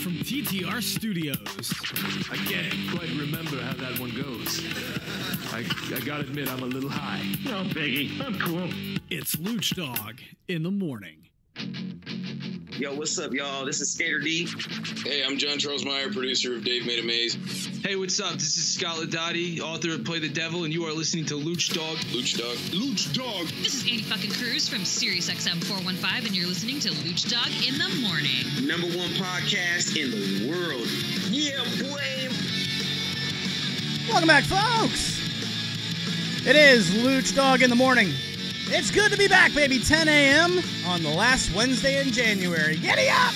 from TTR Studios. I can't quite remember how that one goes. I gotta admit, I'm a little high. No, Biggie, I'm cool. It's Luch Dog in the morning. Yo, what's up, y'all? This is Skater D. Hey, I'm John Charles Meyer, producer of Dave Made a Maze. Hey, what's up? This is Scott Ladotti, author of Play the Devil, and you are listening to Luch Dog. Luch Dog. Luch Dog. This is Andy fucking Cruz from SiriusXM 415, and you're listening to Luch Dog in the morning. #1 podcast in the world. Yeah, boy. Welcome back, folks. It is Luch Dog in the morning. It's good to be back, baby. 10 a.m. on the last Wednesday in January. Giddy up!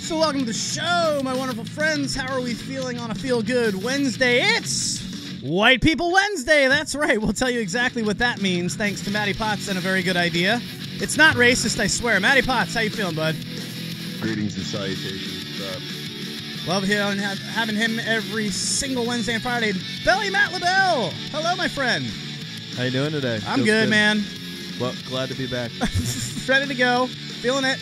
So welcome to the show, my wonderful friends. How are we feeling on a feel-good Wednesday? It's White People Wednesday. That's right. We'll tell you exactly what that means, thanks to Matty Potts and a very good idea. It's not racist, I swear. Matty Potts, how you feeling, bud? Greetings and salutations. Love having him every single Wednesday and Friday. Belly Matt LaBelle. Hello, my friend. How you doing today? I'm good, man. Well, glad to be back. Ready to go. Feeling it.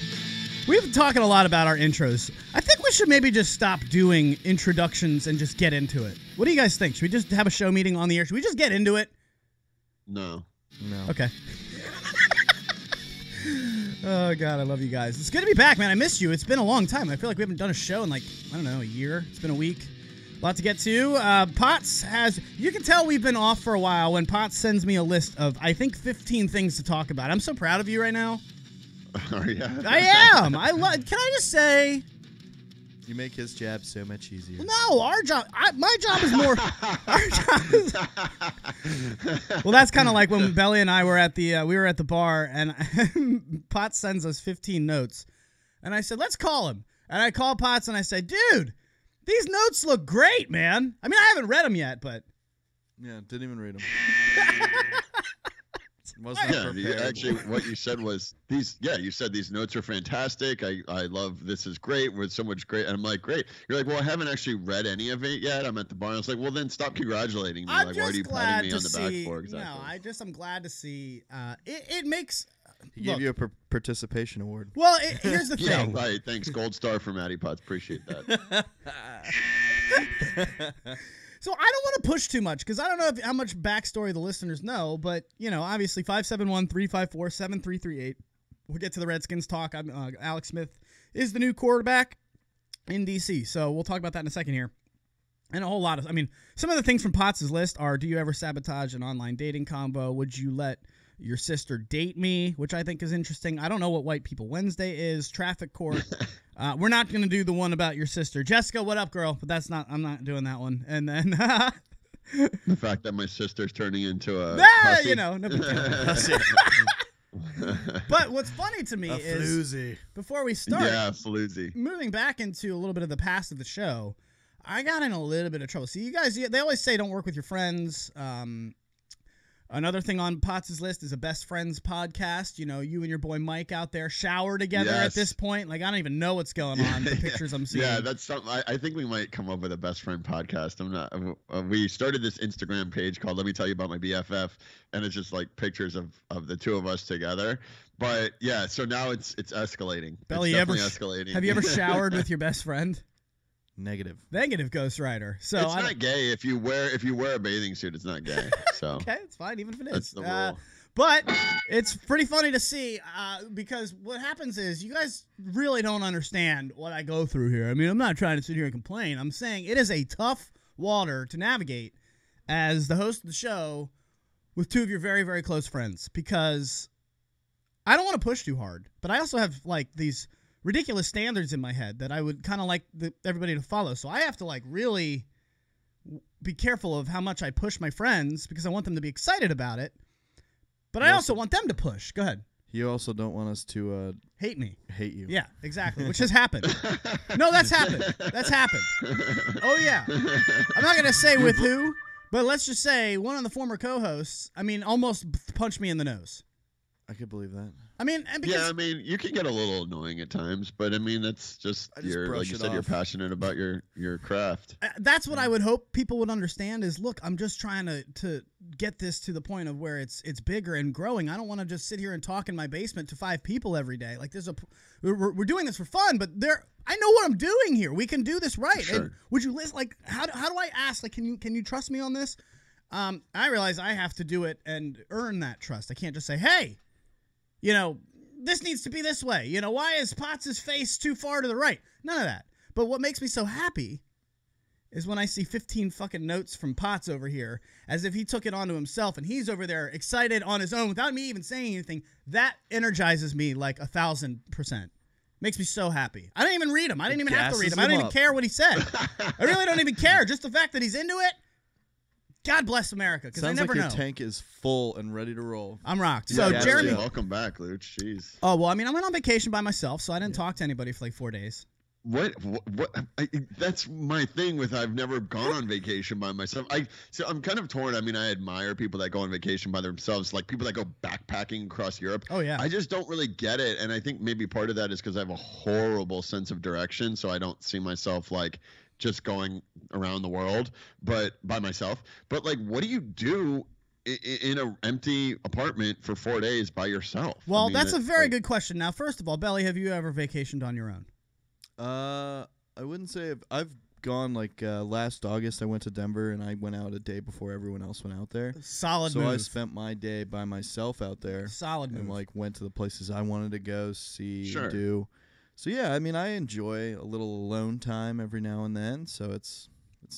We've been talking a lot about our intros. I think we should maybe just stop doing introductions and just get into it. What do you guys think? Should we just have a show meeting on the air? Should we just get into it? No. Okay. Oh, God, I love you guys. It's good to be back, man. I missed you. It's been a long time. I feel like we haven't done a show in, like, I don't know, a year. It's been a week. A lot to get to. Potts has... You can tell we've been off for a while when Potts sends me a list of, I think, 15 things to talk about. I'm so proud of you right now. Oh, yeah? I am. Can I just say... You make his job so much easier. No, our job... my job is more... Our job is... Well, that's kind of like when Belly and I were at the bar, and Potts sends us 15 notes. And I said, let's call him. And I called Potts, and I said, dude, these notes look great, man. I mean, I haven't read them yet, but... Yeah, didn't even read them. Actually, what you said was you said these notes are fantastic. I love this is great. With so much great. And I'm like, great. You're like, well, I haven't actually read any of it yet. I'm at the bar. I was like, well, then stop congratulating me. I'm like, just why are you patting me on the back for? Exactly. No, I'm glad to see. It makes. He gave you a participation award. Well, here's the thing. Yeah, right. Thanks, Gold Star for Matty Potts. Appreciate that. So I don't want to push too much because I don't know how much backstory the listeners know, but, you know, obviously 571-354-7338. We'll get to the Redskins talk. Alex Smith is the new quarterback in D.C., so we'll talk about that in a second here. And a whole lot of, some of the things from Potts' list are, do you ever sabotage an online dating combo? Would you let your sister date me? Which I think is interesting. I don't know what White People Wednesday is. Traffic court. We're not going to do the one about your sister. Jessica, what up, girl? But I'm not doing that one. And then... the fact that my sister's turning into a... you know. No big deal. But what's funny to me is... floozy. Before we start... Yeah, floozy. Moving back into a little bit of the past of the show, I got in a little bit of trouble. See, you guys, they always say don't work with your friends. Another thing on Potts' list is a best friends podcast. You know, you and your boy Mike out there shower together at this point. Like, I don't even know what's going on. The pictures I'm seeing. Yeah, that's something. I think we might come up with a best friend podcast. We started this Instagram page called Let Me Tell You About My BFF, and it's just like pictures of the two of us together. But yeah, so now it's escalating. Belly, it's definitely escalating. Have you ever showered with your best friend? Negative Ghost Rider. So it's not gay if you wear a bathing suit. It's not gay. So okay, it's fine even if it is. That's the rule. But it's pretty funny to see because what happens is you guys really don't understand what I go through here. I mean, I'm not trying to sit here and complain. I'm saying it is a tough water to navigate as the host of the show with two of your very, very close friends because I don't want to push too hard, but I also have like these ridiculous standards in my head that I would kind of like everybody to follow. So I have to like really be careful of how much I push my friends because I want them to be excited about it. But I also want them to push. Go ahead. You also don't want us to hate me. Hate you. Yeah, exactly. Which has happened. No, that's happened. That's happened. Oh, yeah. I'm not going to say with who, but let's just say one of the former co-hosts, almost punched me in the nose. I could believe that. I mean, and because, yeah, I mean, you can get a little annoying at times, but I mean, that's just like you said, you're passionate about your craft. That's what I would hope people would understand is, look, I'm just trying to get this to the point of where it's bigger and growing. I don't want to just sit here and talk in my basement to 5 people every day. Like we're doing this for fun, but I know what I'm doing here. We can do this right. Sure. And would you listen? Like, how do I ask? Like, can you trust me on this? I realize I have to do it and earn that trust. I can't just say, hey, this needs to be this way. Why is Potts' face too far to the right? None of that. But what makes me so happy is when I see 15 fucking notes from Potts over here as if he took it onto himself and he's over there excited on his own without me even saying anything. That energizes me like 1,000%. Makes me so happy. I didn't even read him. I didn't even have to read him. I don't even care what he said. I really don't even care. Just the fact that he's into it. God bless America, because I never know. Sounds like your tank is full and ready to roll. I'm rocked. So, yeah, Jeremy. Welcome back, Luch. Jeez. Oh, well, I mean, I went on vacation by myself, so I didn't talk to anybody for like 4 days. What that's my thing with I've never gone on vacation by myself. So I'm kind of torn. I mean, I admire people that go on vacation by themselves, like people that go backpacking across Europe. Oh, yeah. I just don't really get it. And I think maybe part of that is because I have a horrible sense of direction, so I don't see myself like just going around the world, but by myself. But like, what do you do in an empty apartment for 4 days by yourself? Well, I mean, that's a very good question. Now, first of all, Belly, have you ever vacationed on your own? I wouldn't say I've gone like last August. I went to Denver and I went out a day before everyone else went out there. Solid so move. I spent my day by myself out there. Solid move. And like went to the places I wanted to go see Sure. and do. So yeah, I mean, I enjoy a little alone time every now and then. So it's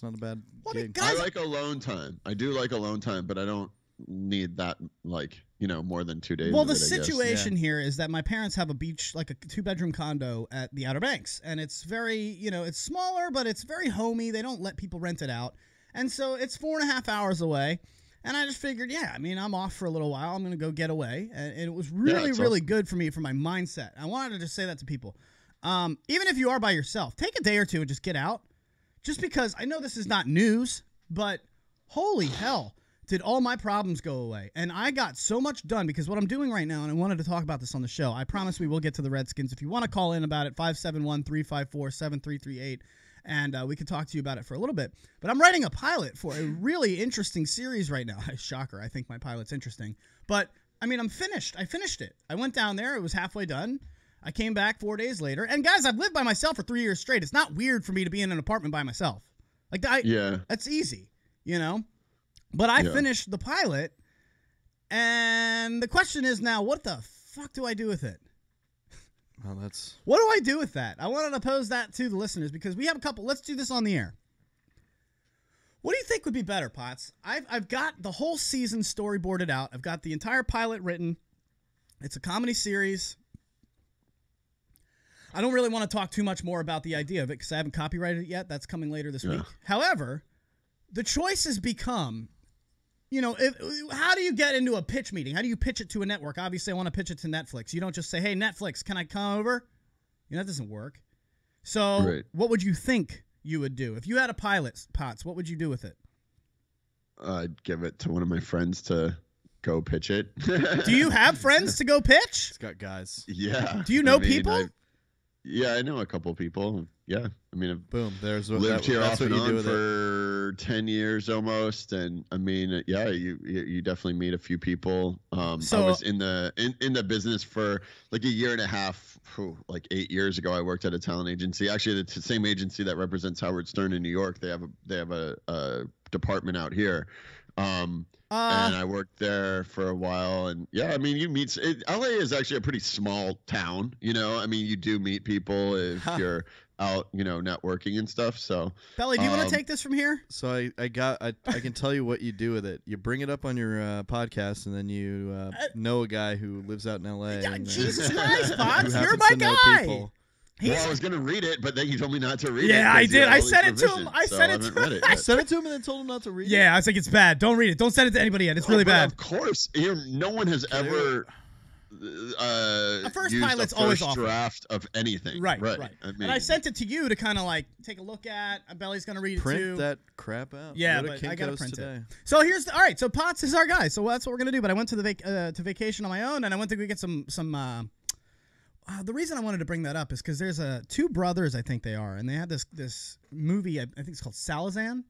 not a bad gig. I like alone time. I do like alone time, but I don't need that more than 2 days. Well, the situation here is that my parents have a beach, like a 2-bedroom condo at the Outer Banks, and it's very, it's smaller, but it's very homey. They don't let people rent it out, and so it's 4.5 hours away. And I just figured, I'm off for a little while. I'm going to go get away, and it was really good for me for my mindset. I wanted to just say that to people. Even if you are by yourself, take a day or two and just get out. Just because I know this is not news, but holy hell. Did all my problems go away? And I got so much done because what I'm doing right now, and I wanted to talk about this on the show. I promise we will get to the Redskins. If you want to call in about it, 571-354-7338, and we can talk to you about it for a little bit. But I'm writing a pilot for a really interesting series right now. Shocker, I think my pilot's interesting. But, I mean, I'm finished. I finished it. I went down there. It was halfway done. I came back 4 days later. And, guys, I've lived by myself for 3 years straight. It's not weird for me to be in an apartment by myself. That's easy, But I finished the pilot, and the question is now, what the fuck do I do with it? Well, what do I do with that? I wanted to pose that to the listeners because we have a couple. Let's do this on the air. What do you think would be better, Potts? I've got the whole season storyboarded out. I've got the entire pilot written. It's a comedy series. I don't really want to talk too much more about the idea of it because I haven't copyrighted it yet. That's coming later this week. However, the choice has become... how do you get into a pitch meeting? How do you pitch it to a network? Obviously, I want to pitch it to Netflix. You don't just say, hey, Netflix, can I come over? That doesn't work. So What would you think you would do? If you had a pilot, Potts, what would you do with it? I'd give it to one of my friends to go pitch it. Do you have friends to go pitch? It's got guys. Yeah. Do you know people? I know a couple people. Yeah. I mean, boom. There's lived here off and on for 10 years almost, and I mean, you definitely meet a few people. I was in the business for like a year and a half. Like 8 years ago, I worked at a talent agency. Actually, the same agency that represents Howard Stern in New York. They have a department out here. And I worked there for a while, and I mean, you meet. LA is actually a pretty small town, I mean, you do meet people if you're out, networking and stuff. So, Belly, do you want to take this from here? So I can tell you what you do with it. You bring it up on your podcast, and then you know a guy who lives out in LA. Jesus Christ, Potts, you're my guy. Well, I was going to read it, but then you told me not to read it. Yeah, I did. I sent it to him. I sent it to him. I sent it to him and then told him not to read it. Yeah, I was like, it's bad. Don't read it. Don't send it to anybody yet. It's really bad. Of course. No one has ever... first used pilot's a always first awful. draft of anything. Right. I mean, And I sent it to you to kind of like take a look at. Belly's gonna read it Print too. that crap out. Yeah, Go to but I gotta Kinko's print today. it. So here's all right. So Potts is our guy. So that's what we're gonna do. But I went to the to vacation on my own, and I went to go get some. The reason I wanted to bring that up is because there's two brothers, I think they are, and they had this movie. I think it's called Salazan,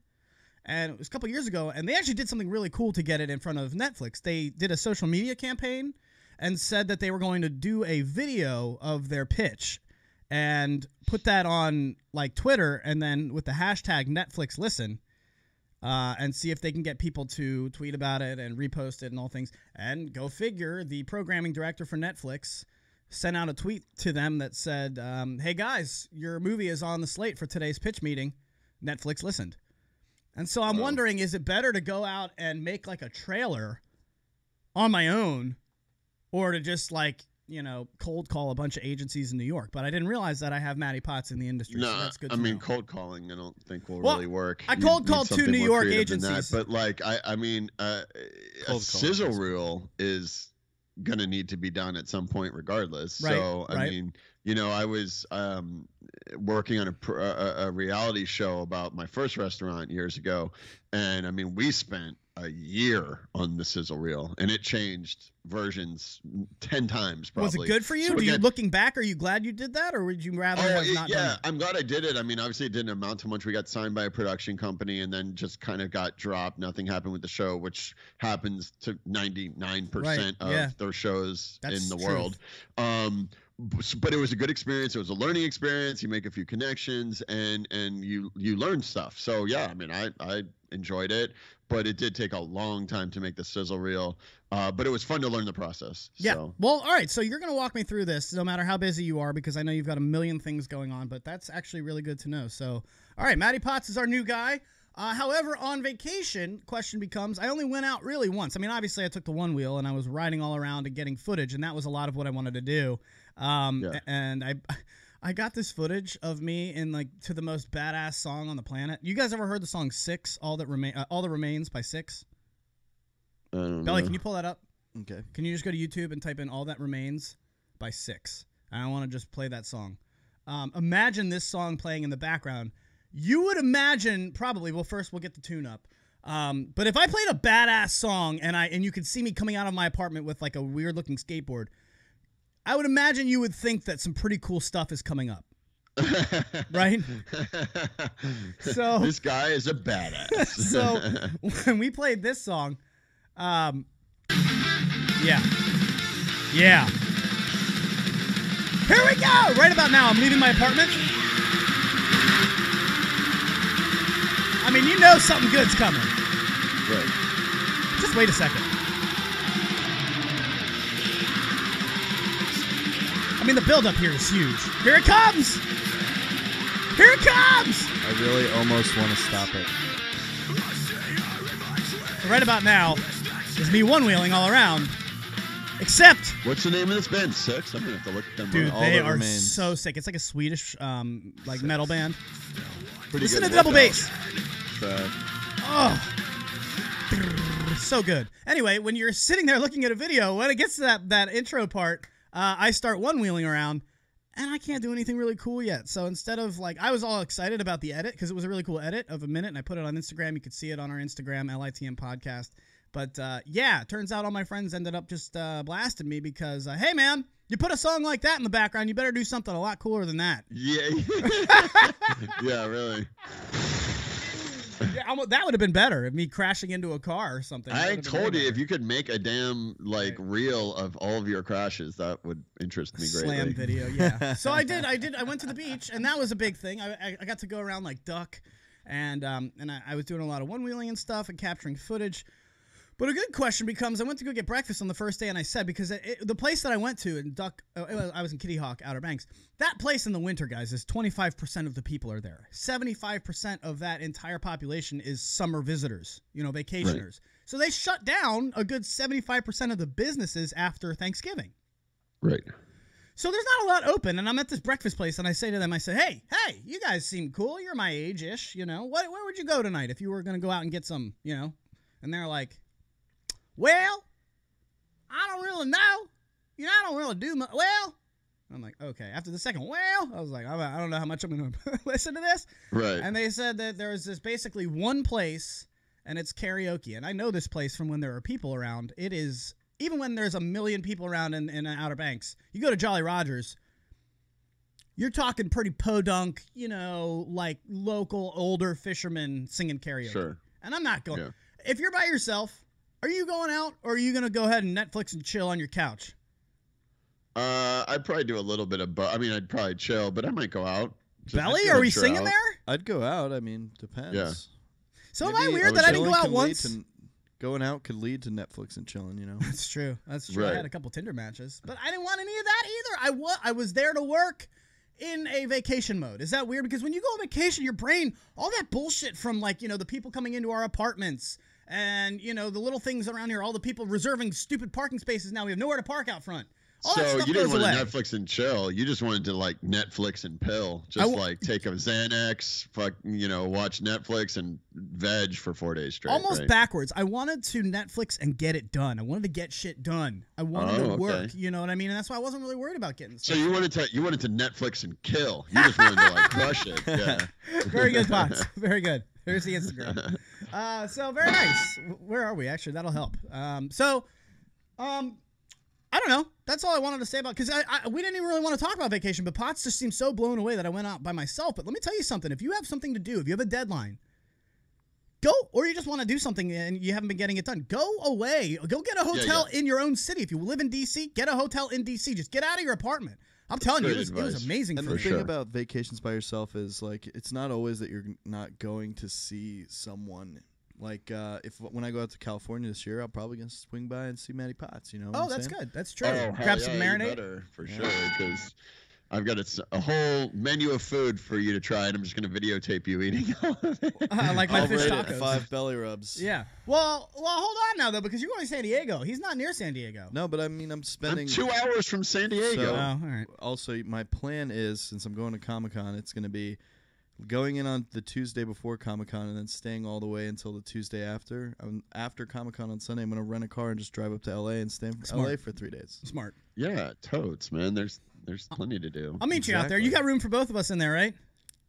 and it was a couple years ago, and they actually did something really cool to get it in front of Netflix. They did a social media campaign and said that they were going to do a video of their pitch and put that on like Twitter, and then with the hashtag Netflix Listen, and see if they can get people to tweet about it and repost it and all things. And go figure, the programming director for Netflix sent out a tweet to them that said, hey guys, your movie is on the slate for today's pitch meeting. Netflix listened. And so I'm wondering, is it better to go out and make like a trailer on my own, or to just like, cold call a bunch of agencies in New York? But I didn't realize that I have Matty Potts in the industry. No, so that's good I to mean, know. cold calling I don't think will Well, really work. I You cold need called two something New more York creative than that. agencies. But like, I mean, a sizzle reel is gonna need to be done at some point regardless. Right, So I right. mean, I was working on a reality show about my first restaurant years ago, and I mean, we spent a year on the sizzle reel, and it changed versions 10 times probably. Was it good for you? So again, Looking back, are you glad you did that, or would you rather have not done it? I'm glad I did it. I mean, obviously it didn't amount to much. We got signed by a production company and then just kind of got dropped. Nothing happened with the show, which happens to 99% of their shows in the world. But it was a good experience. It was a learning experience. You make a few connections and you learn stuff. So yeah, I mean, I enjoyed it, but it did take a long time to make the sizzle reel. But it was fun to learn the process. Yeah. So. Well, all right. So you're going to walk me through this no matter how busy you are, because I know you've got a million things going on, but that's actually really good to know. So, all right, Matty Potts is our new guy. However, on vacation, question becomes, I only went out really once. I mean, obviously I took the one wheel and I was riding all around and getting footage, and that was a lot of what I wanted to do. And I got this footage of me in like to the most badass song on the planet. You guys ever heard the song Six, All That Remains by Six? I don't Belly, know. can you pull that up? Okay. Can you just go to YouTube and type in All That Remains by Six? I want to just play that song. Imagine this song playing in the background. You would imagine probably, well, first we'll get the tune up. But if I played a badass song and you could see me coming out of my apartment with like a weird looking skateboard, I would imagine you would think that some pretty cool stuff is coming up. Right? So this guy is a badass. So when we played this song, yeah. Here we go! Right about now, I'm leaving my apartment. I mean, you know something good's coming. Right. Just wait a second. I mean, the build-up here is huge. Here it comes! Here it comes! I really almost want to stop it. So right about now is me one-wheeling all around. Except, What's the name of this band? Six? I'm gonna have to look at them. dude, up. All they That are Remains. so sick. It's like a Swedish, like metal band. Pretty Listen good to the double workout bass. track. Oh, so good. Anyway, when you're sitting there looking at a video, when it gets to that intro part, I start one-wheeling around, and I can't do anything really cool yet. So instead of like, I was all excited about the edit because it was a really cool edit of a minute, and I put it on Instagram. You could see it on our Instagram, LITM podcast. But yeah, turns out all my friends ended up just blasting me because, hey man, you put a song like that in the background, you better do something a lot cooler than that. Yeah. Yeah, really. Yeah, that would have been better if me crashing into a car or something. That I would have been told way you, if better. you could make a damn reel of all of your crashes, that would interest me greatly. Slam video, yeah. So I went to the beach, and that was a big thing. I got to go around like duck, and I was doing a lot of one-wheeling and stuff and capturing footage. But a good question becomes, I went to go get breakfast on the first day, and I said, because the place that I went to in I was in Kitty Hawk, Outer Banks. That place in the winter, guys, is 25% of the people are there. 75% of that entire population is summer visitors, vacationers. Right. So they shut down a good 75% of the businesses after Thanksgiving. Right. So there's not a lot open, and I'm at this breakfast place, and I say to them, I say, hey, you guys seem cool. You're my age-ish, Where would you go tonight if you were going to go out and get some, And they're like, well, I don't really know. I don't really do much. Well, I'm like, okay. After the second, well, I was like, I don't know how much I'm going to listen to this. Right. And they said that there was this basically one place, and it's karaoke. And I know this place from when there are people around. It is, even when there's a million people around in Outer Banks, you go to Jolly Rogers, you're talking pretty podunk, like local older fishermen singing karaoke. Sure. And I'm not going. Yeah. If you're by yourself, are you going out, or are you going to go ahead and Netflix and chill on your couch? I'd probably do a little bit of I'd probably chill, but I might go out. Belly, are we singing there? I'd go out. I mean, depends. Yeah. So Maybe am I weird that I didn't go out once? Going out could lead to Netflix and chilling, That's true. That's true. Right. I had a couple Tinder matches, but I didn't want any of that either. I was there to work in a vacation mode. Is that weird? Because when you go on vacation, your brain, all that bullshit from the people coming into our apartments and, the little things around here, all the people reserving stupid parking spaces now. We have nowhere to park out front. All that So stuff you didn't goes want away. to Netflix and chill. You just wanted to like Netflix and pill. Just like take a Xanax, watch Netflix and veg for 4 days straight. Almost right? backwards. I wanted to Netflix and get it done. I wanted to get shit done. I wanted to work. Okay. You know what I mean? And that's why I wasn't really worried about getting So stuff. you wanted to Netflix and kill. You just wanted to like crush it. Yeah. Very good, Pots. Very good. Here's the Instagram. So very nice. Where are we? Actually, that'll help. I don't know. That's all I wanted to say about, because we didn't even really want to talk about vacation, but Potts just seemed so blown away that I went out by myself. But let me tell you something. If you have something to do, if you have a deadline, go, or you just want to do something and you haven't been getting it done, go away. Go get a hotel in your own city. If you live in D.C., get a hotel in D.C. Just get out of your apartment. I'm telling you, it was amazing and for the me. thing about vacations by yourself is, like, it's not always that you're not going to see someone. Like, when I go out to California this year, I'll probably gonna swing by and see Matty Potts. You know? Oh, that's good. That's true. Oh, Grab some marinade. Better, for sure, because I've got a whole menu of food for you to try, and I'm just going to videotape you eating all of it. Like my fish rate it tacos. 5 belly rubs. Yeah. Well, hold on now, though, because you're going to San Diego. He's not near San Diego. No, but I mean, I'm spending 2 hours from San Diego. So, all right. Also, my plan is, since I'm going to Comic-Con, it's going to be going in on the Tuesday before Comic-Con and then staying all the way until the Tuesday after. After Comic-Con on Sunday, I'm going to rent a car and just drive up to L.A. and stay in L.A. for 3 days. Smart. Yeah, totes, man. There's plenty to do. I'll meet you out there. You got room for both of us in there, right?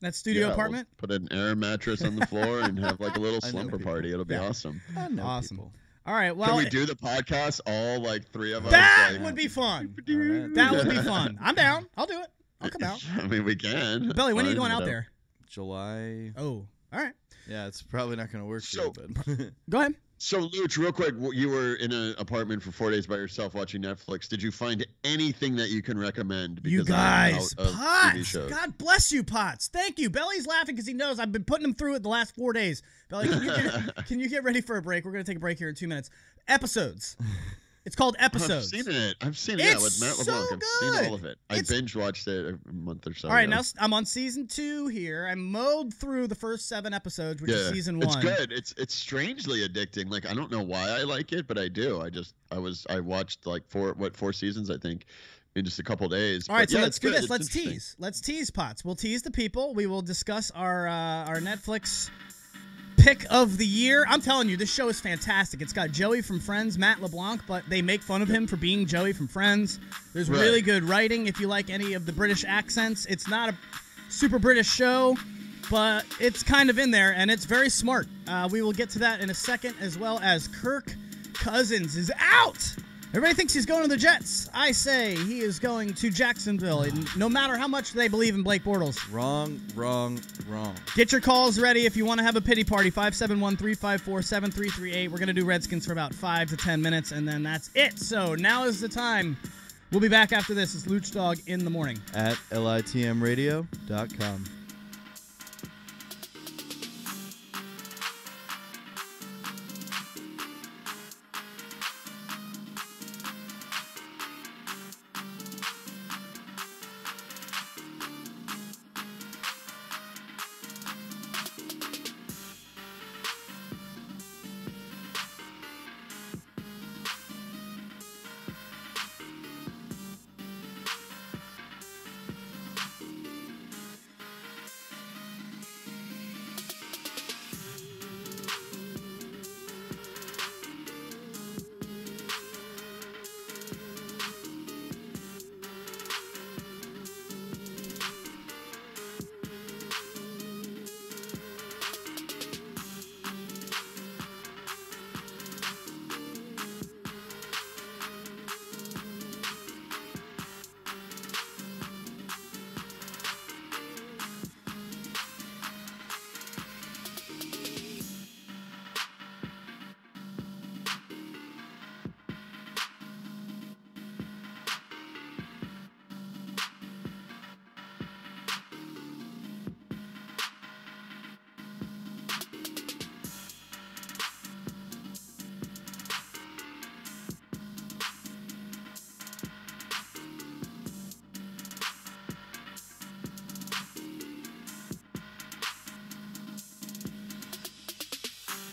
That studio apartment? We'll put an air mattress on the floor and have like a little slumber people. party. It'll be awesome. I know Awesome. people. All right. Well, Can we do the podcast all like 3 of us? that like, would be fun. Alright. That would be fun. I'm down. I'll do it. I'll come out. I mean, we can. Belly, when are you Fine, going out whatever. there? July. Oh, all right. Yeah, it's probably not going to work So- for you, but Go ahead. So, Luch, real quick, you were in an apartment for 4 days by yourself watching Netflix. Did you find anything that you can recommend? You Because I'm guys, out of TV Potts. shows. God bless you, Potts. Thank you. Belly's laughing because he knows I've been putting him through it the last 4 days. Belly, can you get ready for a break? We're going to take a break here in 2 minutes. Episodes. It's called Episodes. I've seen it. It's with Matt so LeBlanc. I've good. seen all of it. I It's- binge watched it a month or so All right, ago. now I'm on season 2 here. I mowed through the first 7 episodes, which is season 1. It's good. It's strangely addicting. Like, I don't know why I like it, but I do. I watched like 4 seasons, I think, in just a couple days. All right, But so yeah, let's it's do good. this. It's Let's interesting. tease. Let's tease, Potts. We'll tease the people. We will discuss our Netflix pick of the year. I'm telling you, this show is fantastic. It's got Joey from Friends, Matt LeBlanc, but they make fun of him for being Joey from Friends. There's Right. really good writing if you like any of the British accents. It's not a super British show, but it's kind of in there, and it's very smart. We will get to that in a second, as well as Kirk Cousins is out. Everybody thinks he's going to the Jets. I say he is going to Jacksonville, and no matter how much they believe in Blake Bortles. wrong. Get your calls ready if you want to have a pity party. 571-354-7338. We're going to do Redskins for about 5 to 10 minutes, and then that's it. So now is the time. We'll be back after this. It's Luch Dog in the morning. At litmradio.com.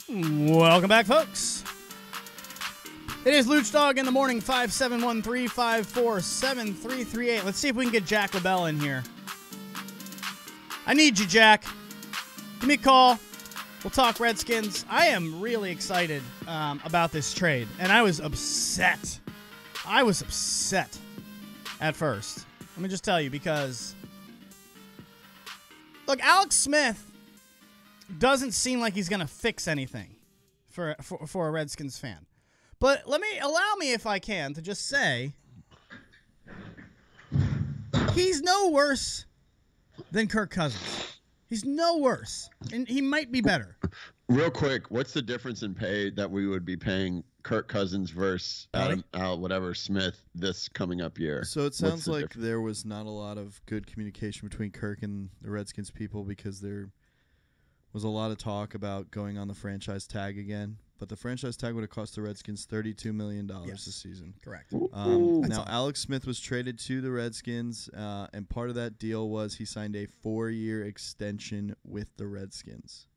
Welcome back, folks. It is Luch Dog in the morning, 571-354-7338. Let's see if we can get Jack LaBelle in here. I need you, Jack. Give me a call. We'll talk Redskins. I am really excited about this trade, and I was upset. At first. Let me just tell you, because look, Alex Smith doesn't seem like he's going to fix anything for a Redskins fan. But allow me, if I can, to just say he's no worse than Kirk Cousins. He's no worse, and he might be better. Real quick, what's the difference in pay that we would be paying Kirk Cousins versus Smith this coming up year? So it sounds like there was not a lot of good communication between Kirk and the Redskins people, because there was a lot of talk about going on the franchise tag again. But the franchise tag would have cost the Redskins $32 million this season. Correct. Now, Alex Smith was traded to the Redskins, and part of that deal was he signed a 4-year extension with the Redskins.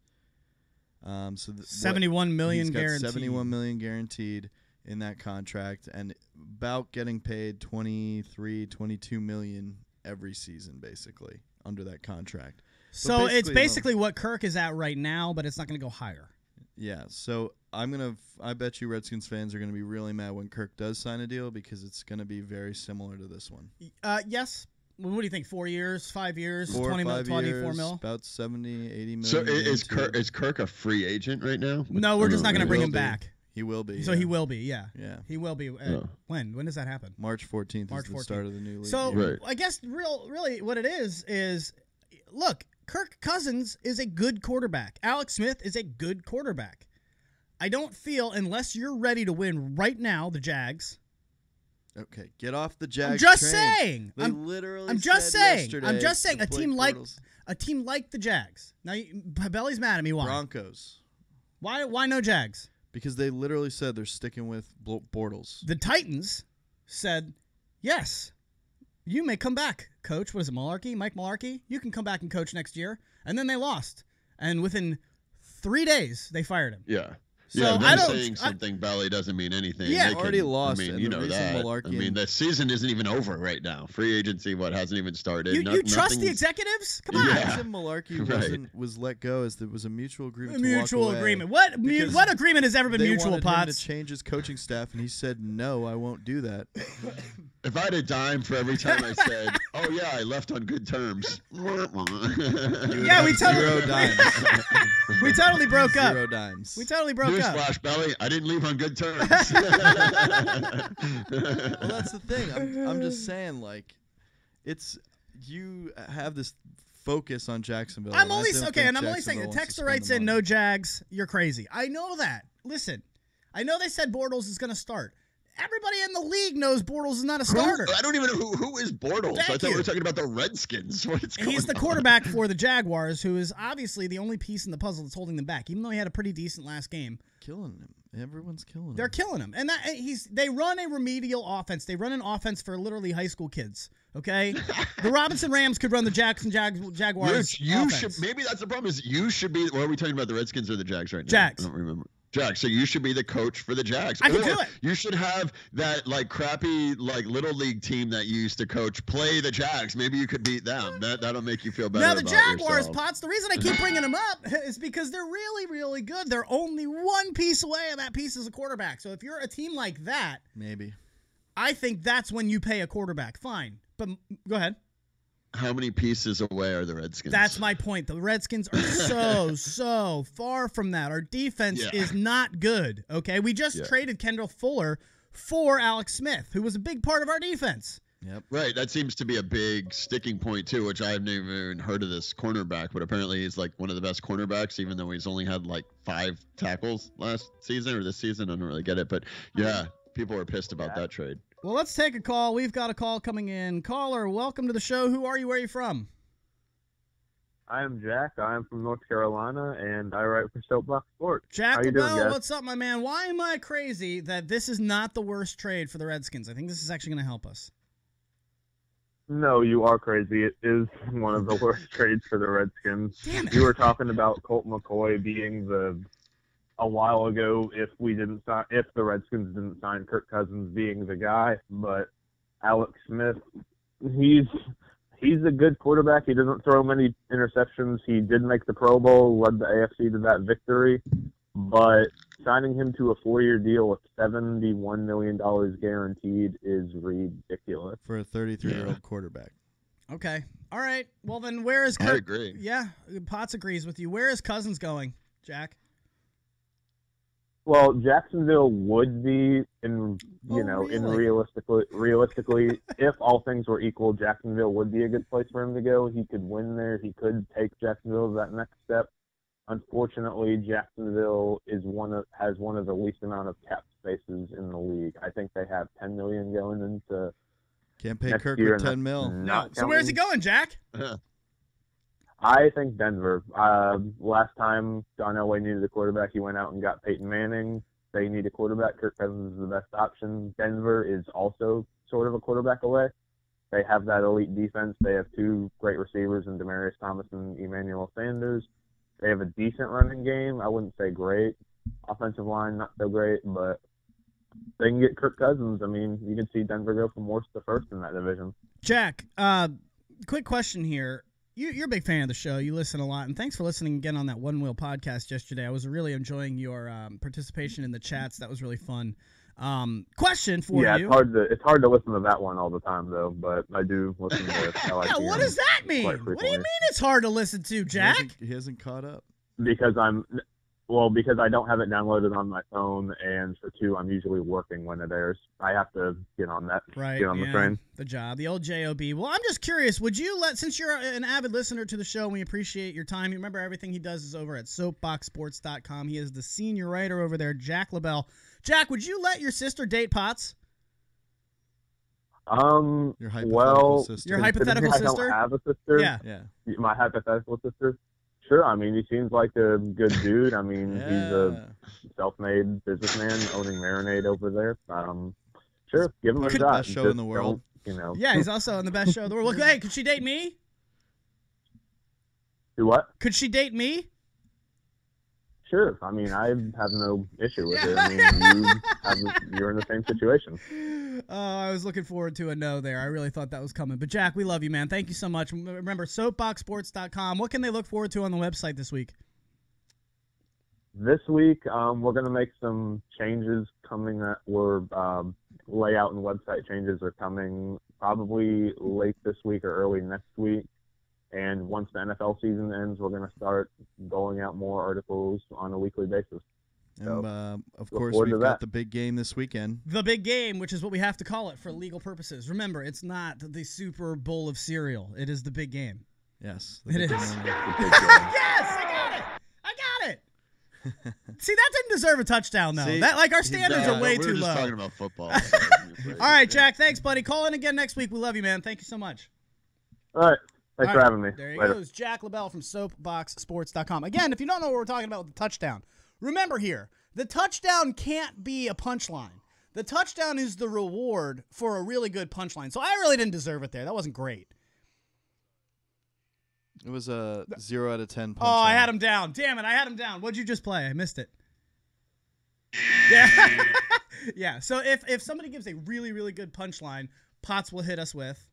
So $71 million he's got guaranteed. $71 million guaranteed in that contract, and about getting paid $23-22 million every season, basically, under that contract. So it's basically what Kirk is at right now, but it's not going to go higher. Yeah, so I bet you Redskins fans are going to be really mad when Kirk does sign a deal, because it's going to be very similar to this one. Yes. What do you think? 4 years, 5 years, 4 20 or 5 24 years, mil? about 70, 80 million. So is Kirk a free agent right now? No, we're just not going to bring him back. He will be. So he will be, yeah. Yeah. He will be. When? When does that happen? March 14th is the start of the new league. So year. I guess really what it is look, Kirk Cousins is a good quarterback. Alex Smith is a good quarterback. I don't feel, unless you're ready to win right now, the Jags. Okay, get off the Jags. I'm just train. saying. I'm just saying. A team like the Jags. Now, Belly's mad at me. Why? Broncos. Why no Jags? Because they literally said they're sticking with Bortles. The Titans said, yes, you may come back, coach. What is it, Mularkey? Mike Mularkey? You can come back and coach next year. And then they lost. And within 3 days, they fired him. Yeah. So saying something belly doesn't mean anything. Yeah, they already lost. I mean, you know that. I mean, the season isn't even over right now. Free agency, hasn't even started. You trust the executives? Come on. The reason Mularkey was let go is there was a mutual agreement. Mutual agreement. What agreement has ever been mutual, Pots? They wanted him to Potts? change his coaching staff, and he said, "No, I won't do that." If I had a dime for every time I said, "Oh yeah, I left on good terms," yeah, we Zero dimes. We totally broke up. 0 dimes. We totally broke up. Newsflash, Belly, I didn't leave on good terms. Well, that's the thing. I'm just saying, like, you have this focus on Jacksonville. I'm only saying. The texter writes in, "No Jags, you're crazy." I know that. Listen, I know they said Bortles is going to start. Everybody in the league knows Bortles is not a starter. I don't even know who is Bortles. I thought we were talking about the Redskins. He's the quarterback for the Jaguars, who is obviously the only piece in the puzzle that's holding them back, even though he had a pretty decent last game. Killing him. Everyone's killing him. They're killing him. And they run a remedial offense. They run an offense for literally high school kids. Okay? The Robinson Rams could run the Jackson Jaguars. Maybe that's the problem. Is you should be. What are we talking about? The Redskins or the Jags right now? Jags. I don't remember. Jags. So you should be the coach for the Jags. I can do it. You should have that crappy little league team that you used to coach play the Jags. Maybe you could beat them. That'll make you feel better. Now the Jaguars, yourself. Potts. The reason I keep bringing them up is because they're really, really good. They're only one piece away, and that piece is a quarterback. So if you're a team like that, maybe I think that's when you pay a quarterback. Fine, but go ahead. How many pieces away are the Redskins? That's my point. The Redskins are so far from that. Our defense is not good, okay? We just traded Kendall Fuller for Alex Smith, who was a big part of our defense. Yep. Right. That seems to be a big sticking point, too, which I haven't even heard of this cornerback, but apparently he's one of the best cornerbacks, even though he's only had 5 tackles last season or this season. I don't really get it, but yeah, people are pissed about that trade. Well, let's take a call. We've got a call coming in. Caller, welcome to the show. Who are you? Where are you from? I'm Jack. I'm from North Carolina, and I write for Soapbox Sports. Jack How you doing, LaBelle, guys? what's up, my man? Why am I crazy that this is not the worst trade for the Redskins? I think this is actually going to help us. No, you are crazy. It is one of the worst trades for the Redskins. Damn it. You were talking about Colt McCoy being the a while ago if the Redskins didn't sign Kirk Cousins being the guy, but Alex Smith, he's a good quarterback. He doesn't throw many interceptions. He did make the Pro Bowl, led the AFC to that victory, but signing him to a 4-year deal with $71 million guaranteed is ridiculous. For a 33-year-old quarterback. Okay. All right. Well, then where is Kirk? I agree. Yeah, Potts agrees with you. Where is Cousins going, Jack? Well, Jacksonville would be realistically, if all things were equal, Jacksonville would be a good place for him to go. He could win there. He could take Jacksonville to that next step. Unfortunately, Jacksonville has one of the least amount of cap spaces in the league. I think they have $10 million going into Can't pay next Kirk year, with $10 million. No. So where's he going, Jack? I think Denver. Last time John Elway needed a quarterback, he went out and got Peyton Manning. They need a quarterback. Kirk Cousins is the best option. Denver is also sort of a quarterback away. They have that elite defense. They have 2 great receivers in Demaryius Thomas and Emmanuel Sanders. They have a decent running game. I wouldn't say great. Offensive line, not so great, but they can get Kirk Cousins. I mean, you can see Denver go from worst to first in that division. Jack, quick question here. You're a big fan of the show. You listen a lot, and thanks for listening again on that One Wheel podcast yesterday. I was really enjoying your participation in the chats. That was really fun. Question for you. Yeah, it's hard to listen to that one all the time, though, but I do listen to it. Yeah, what does that mean? What do you mean it's hard to listen to, Jack? He hasn't caught up. Because I don't have it downloaded on my phone, and for 2, I'm usually working when it airs. I have to get on that. Right, get on the train. The job, the old JOB. Well, I'm just curious. Would you since you're an avid listener to the show, and we appreciate your time. You remember everything he does is over at soapboxsports.com. He is the senior writer over there, Jack LaBelle. Jack, would you let your sister date Potts? Your hypothetical sister. Your hypothetical sister? I don't have a sister. Yeah. My hypothetical sister. Sure. I mean, he seems like a good dude. I mean, he's a self-made businessman owning Marinade over there. Sure, give him a shot. Best show in the world. Yeah, he's also on the best show in the world. Look, hey, could she date me? Do what? Could she date me? Sure. I mean, I have no issue with it. I mean, you're in the same situation. I was looking forward to a no there. I really thought that was coming. But, Jack, we love you, man. Thank you so much. Remember, soapboxsports.com. What can they look forward to on the website this week? This week, we're going to make some changes coming that were layout and website changes are coming probably late this week or early next week. And once the NFL season ends, we're going to start going out more articles on a weekly basis. And, So, of course, forward we've to got that. the big game this weekend. The big game, which is what we have to call it for legal purposes. Remember, it's not the Super Bowl of cereal. It is the big game. Yes. It is. The big game. Yes, I got it. See, that didn't deserve a touchdown, though. See, our standards are way we're too just low. talking about football. All right, Jack, thanks, buddy. Call in again next week. We love you, man. Thank you so much. All right. Thanks for having me. There he Later. goes, Jack LaBelle from soapboxsports.com. Again, if you don't know what we're talking about with the touchdown, remember here, the touchdown can't be a punchline. The touchdown is the reward for a really good punchline. So I really didn't deserve it there. That wasn't great. It was a 0 out of 10 punchline. Oh, I had him down. Damn it, I had him down. What'd you just play? I missed it. Yeah. Yeah, so if somebody gives a really, really good punchline, Potts will hit us with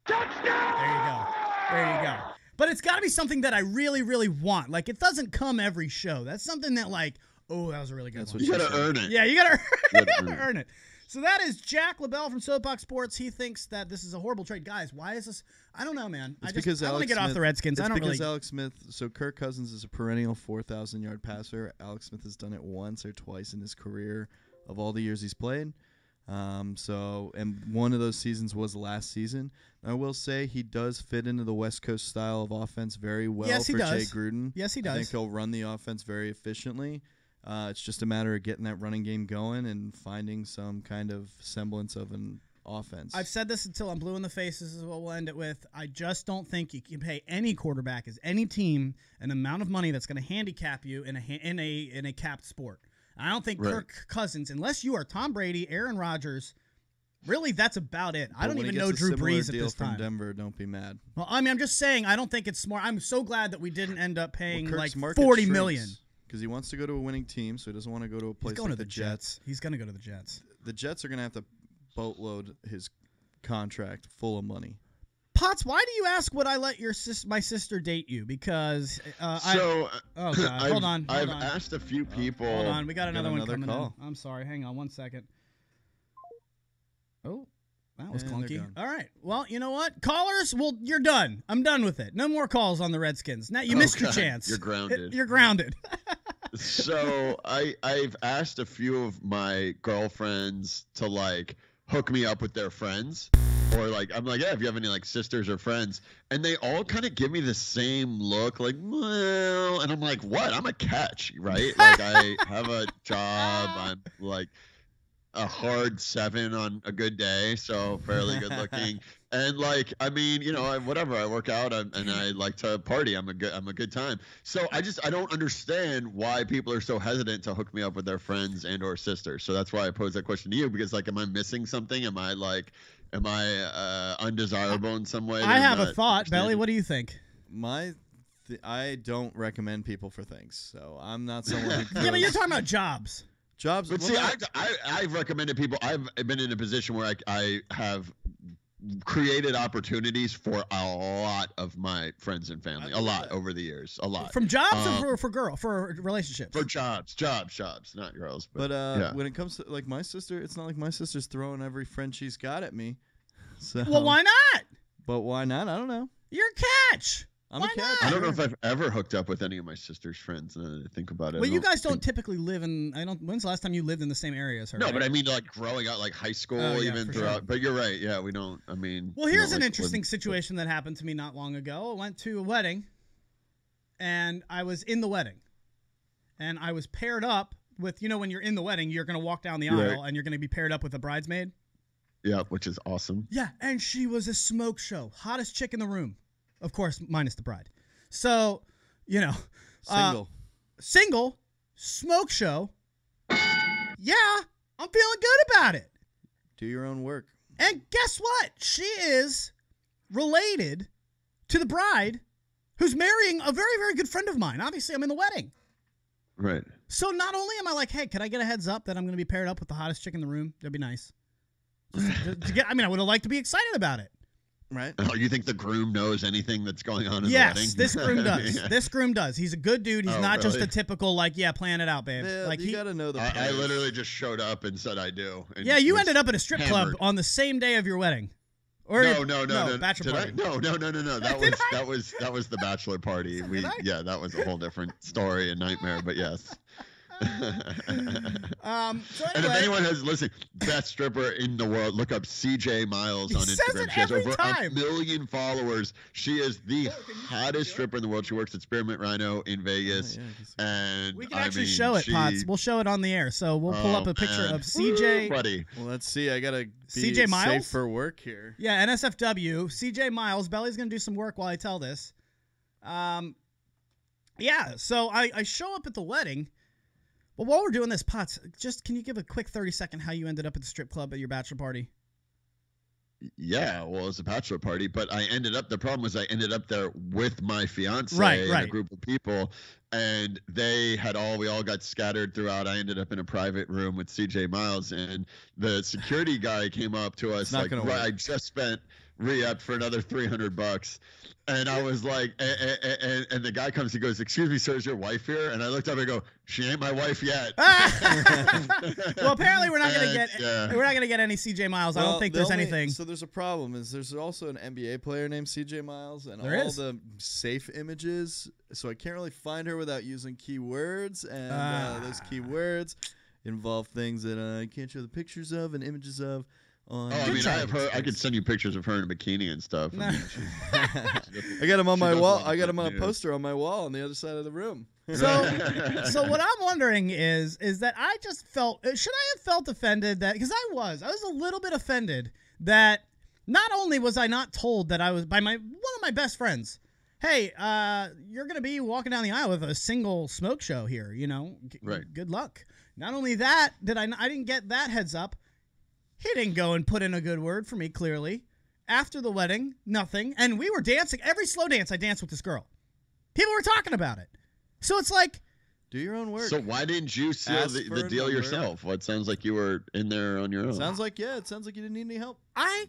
touchdown! There you go. But it's got to be something that I really, really want. Like, it doesn't come every show. That's something that, like, oh, that was a really good one. You got to earn it. Yeah, you got to earn it. So that is Jack LaBelle from Soapbox Sports. He thinks that this is a horrible trade. Guys, why is this? I don't know, man. I want to get off the Redskins. It's because Alex Smith, so Kirk Cousins is a perennial 4,000-yard passer. Alex Smith has done it once or twice in his career of all the years he's played. And one of those seasons was last season. I will say he does fit into the West Coast style of offense very well for Jay Gruden. Yes, he does. I think he'll run the offense very efficiently. It's just a matter of getting that running game going and finding some kind of semblance of an offense. I've said this until I'm blue in the face. This is what we'll end it with. I just don't think you can pay any quarterback, as any team, an amount of money that's going to handicap you in a capped sport. I don't think Kirk Cousins, unless you are Tom Brady, Aaron Rodgers, really that's about it. I don't even know Drew Brees at this time. From Denver, don't be mad. Well, I mean, I'm just saying I don't think it's smart. I'm so glad that we didn't end up paying like Kirk's $40 million. because he wants to go to a winning team, so he doesn't want to go to a place He's going like to the Jets. He's going to go to the Jets. The Jets are going to have to boatload his contract full of money. Potts, why do you ask would I let my sister date you? Because oh God, hold on. I've asked a few people. Hold on, we got another one coming call. in. I'm sorry, hang on 1 second. Oh, that was And they're clunky. gone. All right, well, you know what, callers, well, you're done. I'm done with it. No more calls on the Redskins. Now you missed your chance. You're grounded. You're grounded. So I've asked a few of my girlfriends to like hook me up with their friends, or like I'm like, yeah, if you have any like sisters or friends, and they all kind of give me the same look, like, well, and I'm like, what? I'm a catch, right? Like I have a job. I'm like a hard 7 on a good day, so fairly good looking. And like, I mean, you know, whatever. I work out and I like to party. I'm a good time. So I don't understand why people are so hesitant to hook me up with their friends and or sisters. So that's why I pose that question to you, because like, am I missing something? Am I undesirable in some way? I have a thought, Belly. What do you think? I don't recommend people for things, so I'm not someone. Who Yeah, but you're talking about jobs. Jobs. But see, I've recommended people. I've been in a position where I have created opportunities for a lot of my friends and family. A lot over the years. A lot. From jobs or for relationships? For jobs, not girls. But yeah. when it comes to like my sister, it's not like my sister's throwing every friend she's got at me. So. Well, why not? But why not? I don't know. You're a catch. I'm a catch. I don't know if I've ever hooked up with any of my sister's friends. Now that I think about it. Well, you guys don't typically live in. When's the last time you lived in the same area as her? No, right? but I mean, like growing up, like high school, even throughout. Sure. But you're right. Yeah, we don't. I mean. Well, here's an interesting situation that happened to me not long ago. I went to a wedding, and I was in the wedding, and I was paired up with. You know, when you're in the wedding, you're going to walk down the aisle, and you're going to be paired up with a bridesmaid. Yeah, which is awesome. Yeah, and she was a smoke show, hottest chick in the room, of course, minus the bride. So, you know, single, smoke show. Yeah, I'm feeling good about it. Do your own work. And guess what? She is related to the bride, who's marrying a very, very good friend of mine. Obviously, I'm in the wedding. Right. So not only am I like, hey, can I get a heads up that I'm going to be paired up with the hottest chick in the room? That'd be nice. I would have liked to be excited about it. Right. Oh, you think the groom knows anything that's going on in the wedding? Yes, this groom does. Yeah. This groom does. He's a good dude. He's not just a typical, like, plan it out, babe. Yeah, like you got to know the I literally just showed up and said I do. Yeah, you ended up at a strip club on the same day of your wedding. Or no, bachelor party. No. That was the bachelor party. That was a whole different story and nightmare, but yes. So anyway, and if anyone has listened, best stripper in the world, look up CJ Miles on Instagram. She has over 1 million followers. She is the hottest stripper in the world. She works at Spearmint Rhino in Vegas. And we can actually show it, Potts. We'll show it on the air. So we'll pull up a picture of CJ. Buddy. Well, let's see. I gotta be CJ Miles? safe for work here. Yeah, NSFW. CJ Miles. Belly's gonna do some work while I tell this. Yeah. So I show up at the wedding. Well, while we're doing this, Potts, just can you give a quick 30-second how you ended up at the strip club at your bachelor party? Yeah, well, it was a bachelor party, but the problem was I ended up there with my fiance and a group of people, and we all got scattered throughout. I ended up in a private room with CJ Miles, and the security guy came up to us like, I just spent re-up for another $300. And I was like, and the guy comes, he goes, "Excuse me, sir, is your wife here?" And I looked up and go, "She ain't my wife yet." Well, apparently we're not gonna get any CJ Miles. I don't think there's anything. So there's a problem. There's also an NBA player named CJ Miles, and the safe images. So I can't really find her without using keywords, and those keywords involve things that I can't show the pictures of and images of. I mean, I could send you pictures of her in a bikini and stuff. I mean, I got him on my wall. I got him on a poster on my wall on the other side of the room. So what I'm wondering is that I just felt, should I have felt offended that, because I was a little bit offended that not only was I not told that I was by one of my best friends, hey, you're going to be walking down the aisle with a single smoke show here, right. Good luck. Not only that, I didn't get that heads up. He didn't go and put in a good word for me, clearly. After the wedding, nothing. And we were dancing. Every slow dance, I danced with this girl. People were talking about it. So it's like, Do your own work. So why didn't you seal Ask the for a deal number. yourself? Well, it sounds like you were in there on your own. It sounds like you didn't need any help. I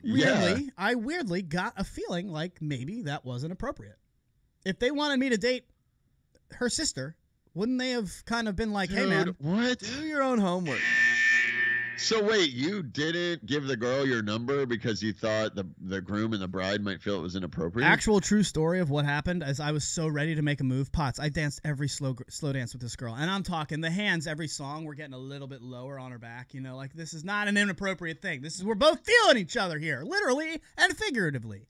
weirdly got a feeling like maybe that wasn't appropriate. If they wanted me to date her sister, wouldn't they have kind of been like, Dude, hey, man, what? Do your own homework. So wait, you didn't give the girl your number because you thought the groom and the bride might feel it was inappropriate? Actual true story of what happened as I was so ready to make a move. Potts, I danced every slow dance with this girl. And I'm talking the hands every song. We're getting a little bit lower on her back. You know, like this is not an inappropriate thing. We're both feeling each other here, literally and figuratively.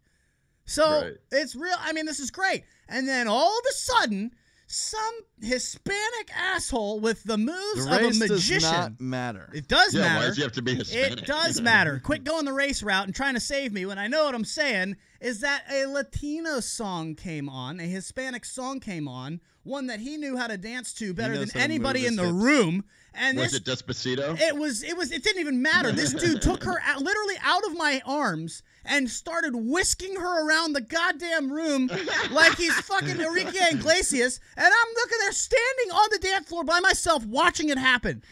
So it's real. I mean, this is great. And then all of a sudden, some Hispanic asshole with the moves of a magician. Does not matter. It does matter. Why does he have to be Hispanic? It does matter. Quit going the race route and trying to save me when I know what I'm saying is that a Latino song came on, a Hispanic song came on, one that he knew how to dance to better than anybody in the room. And was it Despacito? It didn't even matter. This dude took her literally out of my arms and started whisking her around the goddamn room like he's fucking Enrique Iglesias, and I'm looking there standing on the dance floor by myself watching it happen.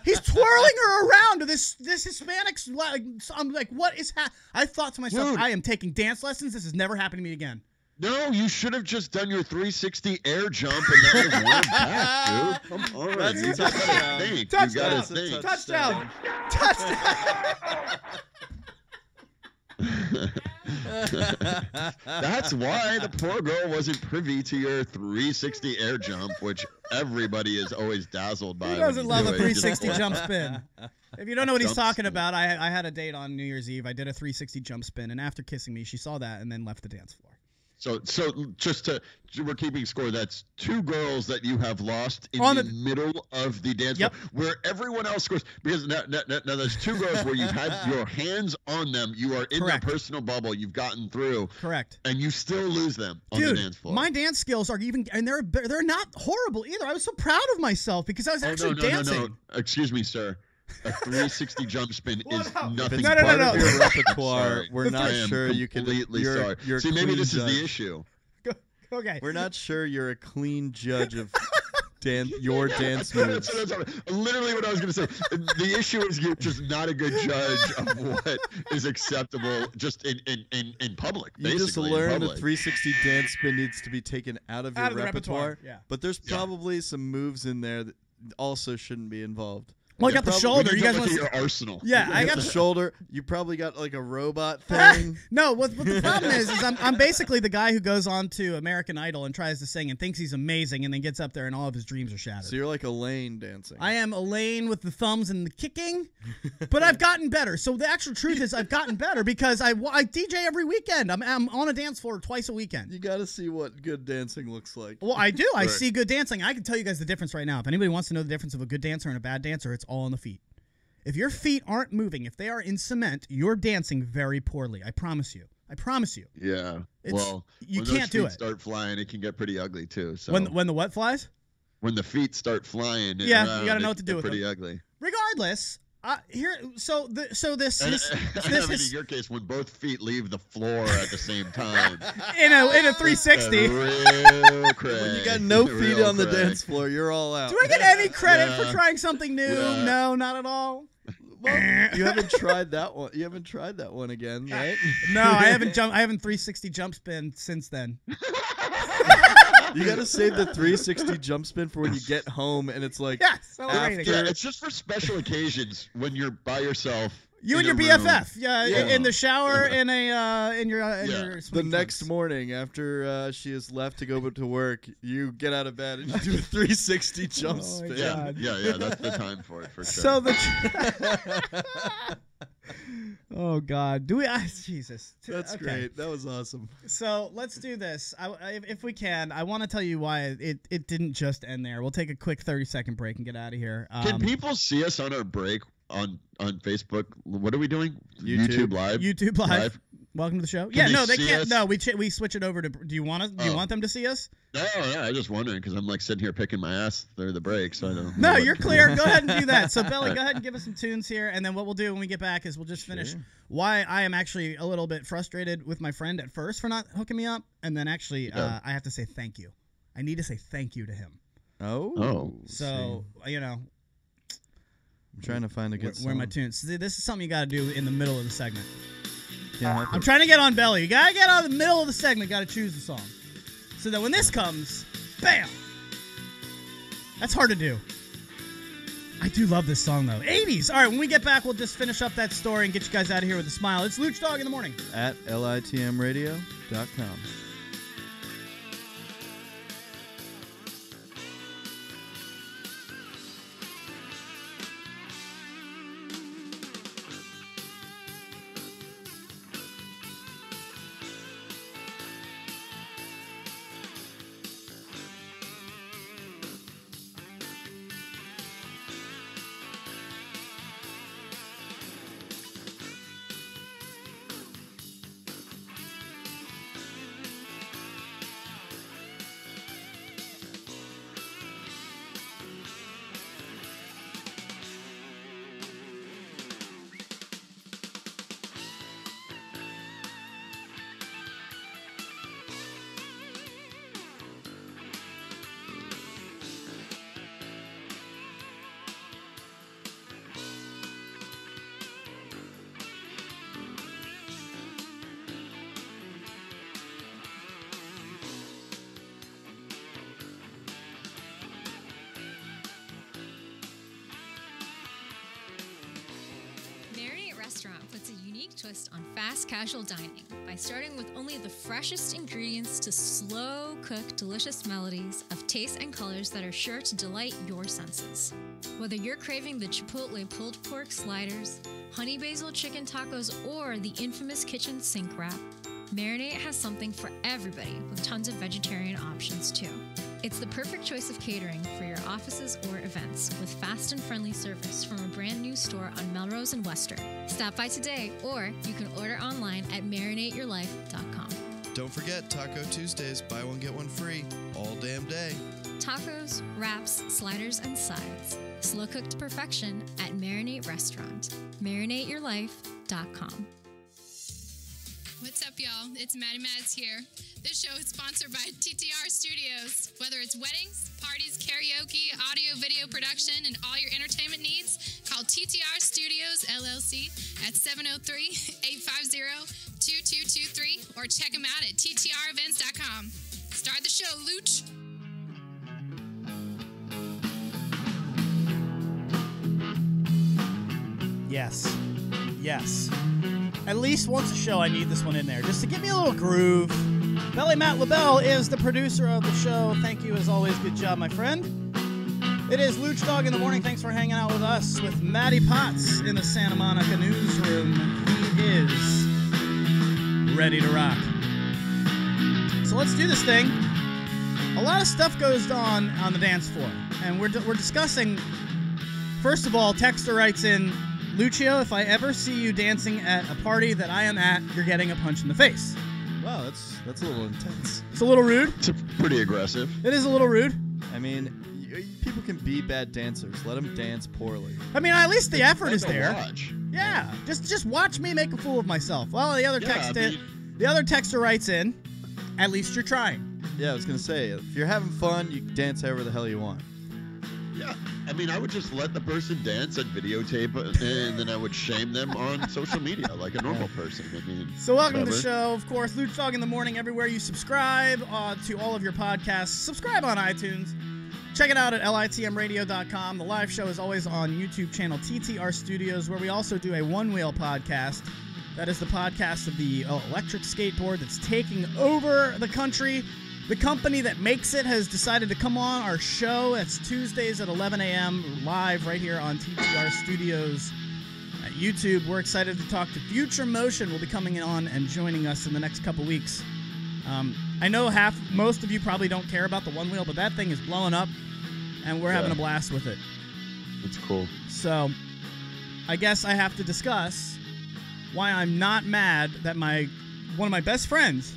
He's twirling her around to this Hispanic. I'm like, what is I thought to myself, I am taking dance lessons. This has never happened to me again. No, you should have just done your 360 air jump and that was one back, dude. Come on. That's You gotta think. Touchdown. You gotta think. Touchdown. Touchdown. That's why the poor girl wasn't privy to your 360 air jump, which everybody is always dazzled by. Who doesn't love a 360 jump spin? If you don't know what he's talking about, I had a date on New Year's Eve. I did a 360 jump spin, and after kissing me, she saw that and then left the dance floor. So we're keeping score. That's two girls that you have lost in the middle of the dance floor, where everyone else scores. Because now there's two girls where you've had your hands on them. You are in their personal bubble. You've gotten through. Correct. And you still lose them on the dance floor. My dance skills are and they're not horrible either. I was so proud of myself because I was actually dancing. No. Excuse me, sir. A 360 jump spin is nothing part of your repertoire. We're not sure you can. Completely sorry. See, maybe this is the issue. Okay. We're not sure you're a clean judge of your dance moves. Literally what I was going to say. The issue is you're just not a good judge of what is acceptable just in public. You just learned a 360 dance spin needs to be taken out of your repertoire. Yeah. But there's probably some moves in there that also shouldn't be involved. Well, I got the shoulder. You guys want your arsenal? Yeah, I got the shoulder. You probably got like a robot thing. No, what the problem is I'm basically the guy who goes on to American Idol and tries to sing and thinks he's amazing, and then gets up there and all of his dreams are shattered. So you're like Elaine dancing. I am Elaine with the thumbs and the kicking, but I've gotten better. So the actual truth is I've gotten better because I DJ every weekend. I'm on a dance floor twice a weekend. You got to see what good dancing looks like. Well, I do. I see good dancing. I can tell you guys the difference right now. If anybody wants to know the difference of a good dancer and a bad dancer, it's all on the feet. If your feet aren't moving, if they are in cement, you're dancing very poorly. I promise you. I promise you. Yeah. Well, you when can't do it. Start flying, it can get pretty ugly too. So when the what flies? When the feet start flying, you got to know what to do with them. Pretty ugly. Regardless, in your case, when both feet leave the floor at the same time. in a 360. When you got no feet on the dance floor, you're all out. Do I get any credit for trying something new? Yeah. No, not at all. Well, you haven't tried that one. You haven't tried that one again, right? No, I haven't 360 jump spin since then. You got to save the 360 jump spin for when you get home, and it's like it's just for special occasions when you're by yourself. You and your BFF, in the shower, in your the next morning after she has left to go to work, you get out of bed and you do a 360 jump spin. Yeah, that's the time for it for sure. So oh God, Jesus, that's great. That was awesome. So let's do this. If we can, I want to tell you why it didn't just end there. We'll take a quick 30-second break and get out of here. Can people see us on our break? On Facebook, what are we doing? YouTube Live. YouTube Live. Welcome to the show. They can't. No, we switch it over to. Do you want them to see us? No, I'm just wondering because I'm like sitting here picking my ass through the break, so I don't. No, you're clear. Go ahead and do that. So Belly, go ahead and give us some tunes here, and then what we'll do when we get back is we'll just finish why I am actually a little bit frustrated with my friend at first for not hooking me up, and then actually I have to say thank you. I need to say thank you to him. Oh. So, you know. I'm trying to find a good song. Where are my tunes? See, this is something you got to do in the middle of the segment. Yeah, I'm trying to get on Belly. You got to get on the middle of the segment. Got to choose the song. So that when this comes, bam! That's hard to do. I do love this song, though. 80s. All right, when we get back, we'll just finish up that story and get you guys out of here with a smile. It's Luch Dog in the morning. At litmradio.com. Restaurant puts a unique twist on fast casual dining by starting with only the freshest ingredients to slow-cook delicious melodies of tastes and colors that are sure to delight your senses. Whether you're craving the Chipotle pulled pork sliders, honey basil chicken tacos, or the infamous kitchen sink wrap, Marinate has something for everybody with tons of vegetarian options too. It's the perfect choice of catering for your offices or events with fast and friendly service from a brand new store on Melrose and Western. Stop by today, or you can order online at marinateyourlife.com. Don't forget Taco Tuesdays, buy one get one free all damn day. Tacos, wraps, sliders, and sides. Slow cooked to perfection at Marinate Restaurant. marinateyourlife.com. What's up, y'all? It's Maddie Mads here. This show is sponsored by TTR Studios. Whether it's weddings, parties, karaoke, audio, video production, and all your entertainment needs, call TTR Studios, LLC at 703-850-2223 or check them out at ttrevents.com. Start the show, Luch. Yes. Yes. At least once a show, I need this one in there, just to give me a little groove. Belly Matt LaBelle is the producer of the show. Thank you, as always. Good job, my friend. It is Luch Dog in the morning. Thanks for hanging out with us with Matty Potts in the Santa Monica newsroom. He is ready to rock. So let's do this thing. A lot of stuff goes on the dance floor, and we're discussing. First of all, Texter writes in, Lucio, if I ever see you dancing at a party that I am at, you're getting a punch in the face. Wow, that's a little intense. It's a little rude. It's pretty aggressive. It is a little rude. I mean, people can be bad dancers. Let them dance poorly. I mean, at least the effort is there. Watch. Yeah, just watch me make a fool of myself. Well, the other texter writes in, at least you're trying. Yeah, I was gonna say, if you're having fun, you can dance however the hell you want. Yeah, I mean, I would just let the person dance and videotape, and then I would shame them on social media like a normal person. I mean, so welcome to the show, of course, Luch Dog in the morning. Everywhere you subscribe to all of your podcasts, subscribe on iTunes. Check it out at litmradio.com. The live show is always on YouTube channel TTR Studios, where we also do a one-wheel podcast. That is the podcast of the electric skateboard that's taking over the country. The company that makes it has decided to come on our show. It's Tuesdays at 11 a.m. live right here on TTR Studios at YouTube. We're excited to talk to Future Motion. Will be coming on and joining us in the next couple weeks. I know most of you probably don't care about the one wheel, but that thing is blowing up, and we're having a blast with it. It's cool. So I guess I have to discuss why I'm not mad that one of my best friends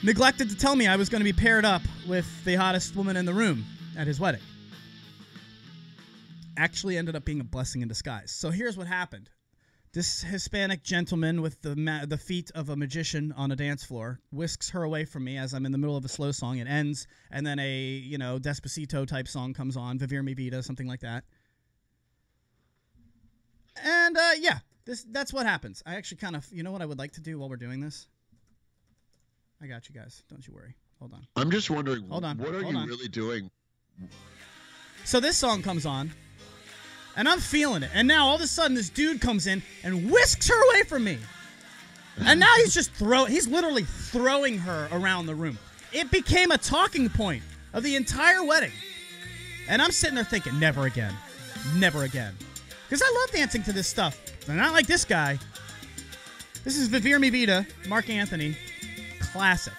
neglected to tell me I was going to be paired up with the hottest woman in the room at his wedding. Actually ended up being a blessing in disguise. So here's what happened. This Hispanic gentleman with the feet of a magician on a dance floor whisks her away from me as I'm in the middle of a slow song. It ends, and then a Despacito type song comes on, Vivir Mi Vida, something like that. And yeah, that's what happens. I actually kind of, you know what I would like to do while we're doing this? I got you guys. Don't you worry. Hold on. I'm just wondering, Hold on. what are Hold you on. really doing? So this song comes on. And I'm feeling it. And now all of a sudden this dude comes in and whisks her away from me. And now he's literally throwing her around the room. It became a talking point of the entire wedding. And I'm sitting there thinking, never again. Never again. Because I love dancing to this stuff. But not like this guy. This is Vivir Mi Vida, Mark Anthony. Classic.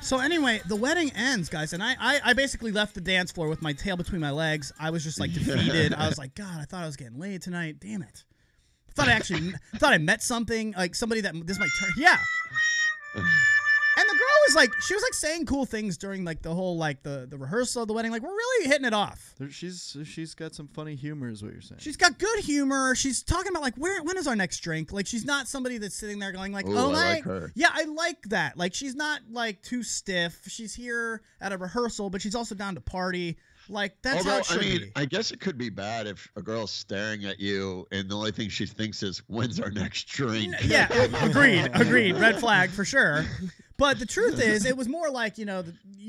So anyway, the wedding ends, guys, and I basically left the dance floor with my tail between my legs. I was just like defeated. I was like, God, I thought I was getting laid tonight. Damn it. I thought I met something, like somebody that this might turn. Yeah. And the girl was like, she was like saying cool things during like the whole like the rehearsal of the wedding. Like, we're really hitting it off. She's got some funny humor, is what you're saying. She's got good humor. She's talking about like when is our next drink? Like, she's not somebody that's sitting there going like, Ooh, oh I my, like her. yeah, I like that. Like, she's not like too stiff. She's here at a rehearsal, but she's also down to party. Like, that's how it should be. I guess it could be bad if a girl's staring at you and the only thing she thinks is, when's our next drink? Yeah, agreed. Red flag for sure. But the truth is, it was more like, you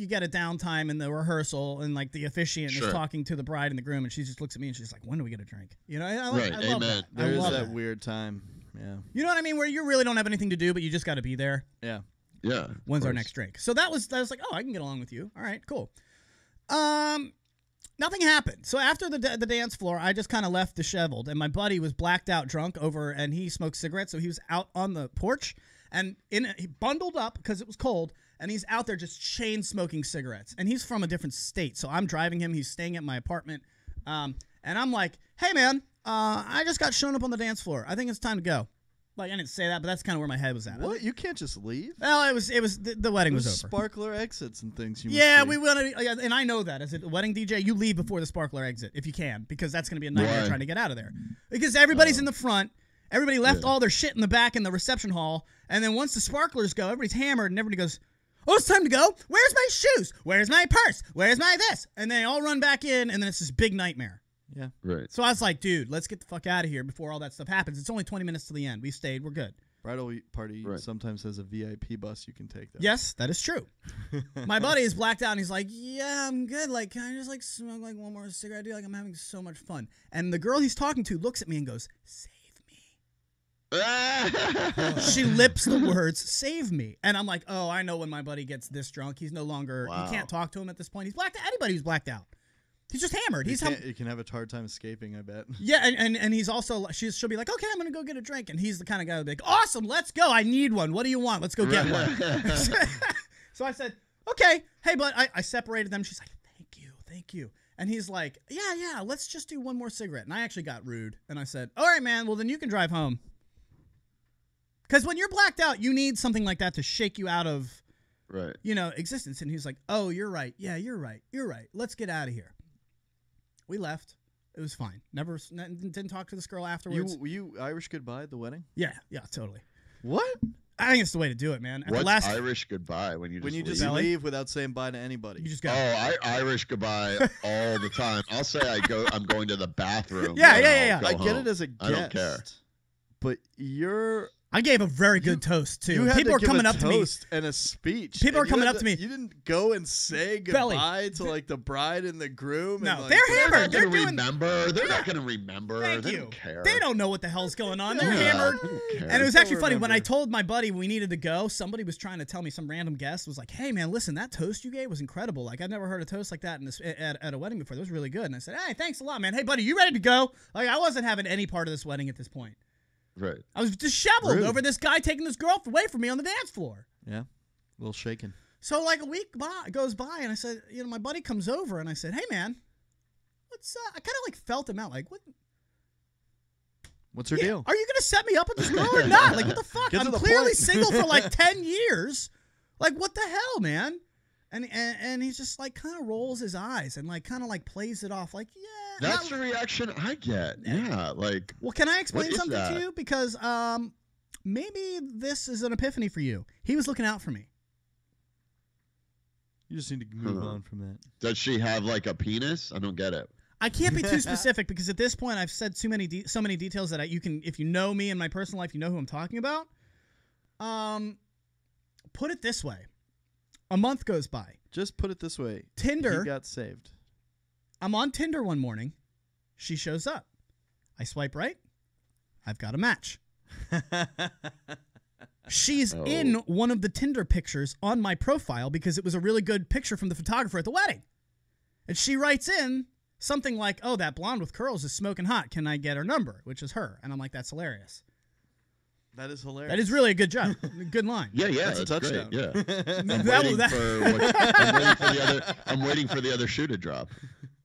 get a downtime in the rehearsal and like the officiant is talking to the bride and the groom and she just looks at me and she's like, when do we get a drink? I love that. There is that weird time. Yeah. You know what I mean? Where you really don't have anything to do, but you just got to be there. Yeah. Yeah. When's our next drink? So that was like, oh, I can get along with you. All right, cool. Nothing happened. So after the dance floor, I just kind of left disheveled, and my buddy was blacked out drunk and he smoked cigarettes, so he was out on the porch, and he bundled up because it was cold, and he's out there just chain smoking cigarettes, and he's from a different state, so I'm driving him. He's staying at my apartment, and I'm like, hey, man, I just got shown up on the dance floor. I think it's time to go. Like, I didn't say that, but that's kind of where my head was at. What? You can't just leave? Well, it was the wedding was over. Sparkler exits and things. Yeah, we want to, and I know that as a wedding DJ, you leave before the sparkler exit if you can, because that's going to be a nightmare trying to get out of there. Because everybody's in the front, everybody left all their shit in the back in the reception hall, and then once the sparklers go, everybody's hammered, and everybody goes, oh, it's time to go. Where's my shoes? Where's my purse? Where's my this? And they all run back in, and then it's this big nightmare. Yeah. Right. So I was like, dude, let's get the fuck out of here before all that stuff happens. It's only 20 minutes to the end. We stayed. We're good. Bridal party sometimes has a VIP bus you can take. Though. Yes, that is true. My buddy is blacked out, and he's like, yeah, I'm good. Like, can I just, like, smoke, like, one more cigarette? Dude, like, I'm having so much fun. And the girl he's talking to looks at me and goes, save me. She lips the words, save me. And I'm like, oh, I know when my buddy gets this drunk. He's no longer, you can't talk to him at this point. He's blacked out. Anybody who's blacked out. He's just hammered. You can have a hard time escaping, I bet. Yeah, and he's also, she'll be like, okay, I'm going to go get a drink. And he's the kind of guy that'll be like, awesome, let's go. I need one. What do you want? Let's go get one. So I said, okay. Hey, but I separated them. She's like, thank you. And he's like, yeah, let's just do one more cigarette. And I actually got rude. And I said, all right, man, well, then you can drive home. Because when you're blacked out, you need something like that to shake you out of, existence. And he's like, oh, you're right. Yeah, you're right. Let's get out of here. We left. It was fine. Didn't talk to this girl afterwards. You Irish goodbye at the wedding? Yeah, totally. What? I think it's the way to do it, man. What's Irish goodbye when you just leave without saying bye to anybody? You just go. I Irish goodbye all the time. I'll say I'm going to the bathroom. Yeah. I get it as a guest. I don't care. But I gave a very good toast too. You had People to are coming give up to me and a speech. People are coming up to me. You didn't go and say goodbye to like the bride and the groom. No, and, they're hammered. They're not going to remember. Thank they you. don't care. They don't know what the hell's going on. They're hammered. And it was actually funny when I told my buddy we needed to go. Somebody was trying to tell me, some random guest was like, "Hey man, listen, that toast you gave was incredible. Like I've never heard a toast like that at a wedding before. That was really good." And I said, "Hey, thanks a lot, man. Hey buddy, you ready to go?" Like I wasn't having any part of this wedding at this point. Right. I was disheveled over this guy taking this girl away from me on the dance floor. Yeah. A little shaken. So like a week goes by and I said, my buddy comes over and I said, "Hey man, what's I kind of like felt him out. Like what's her deal? Are you going to set me up with this girl or not? Like what the fuck? I'm clearly single for like 10 years. Like what the hell, man?" And he's just like kind of rolls his eyes and like kind of like plays it off like, yeah. That's the reaction I get. Yeah, like. Well, can I explain something that? to you? Because maybe this is an epiphany for you. He was looking out for me. You just need to move on from that. Does she have like a penis? I don't get it. I can't be too specific because at this point I've said so many details that you can, if you know me in my personal life, you know who I'm talking about. Put it this way. A month goes by. Just put it this way. Tinder. He got saved. I'm on Tinder one morning. She shows up. I swipe right. I've got a match. She's in one of the Tinder pictures on my profile because it was a really good picture from the photographer at the wedding. And she writes in something like, oh, that blonde with curls is smoking hot. Can I get her number? Which is her. And I'm like, that's hilarious. That is hilarious. That is really a good job. Good line. Yeah, that's a touchdown. Great, yeah. I'm waiting for the other shoe to drop.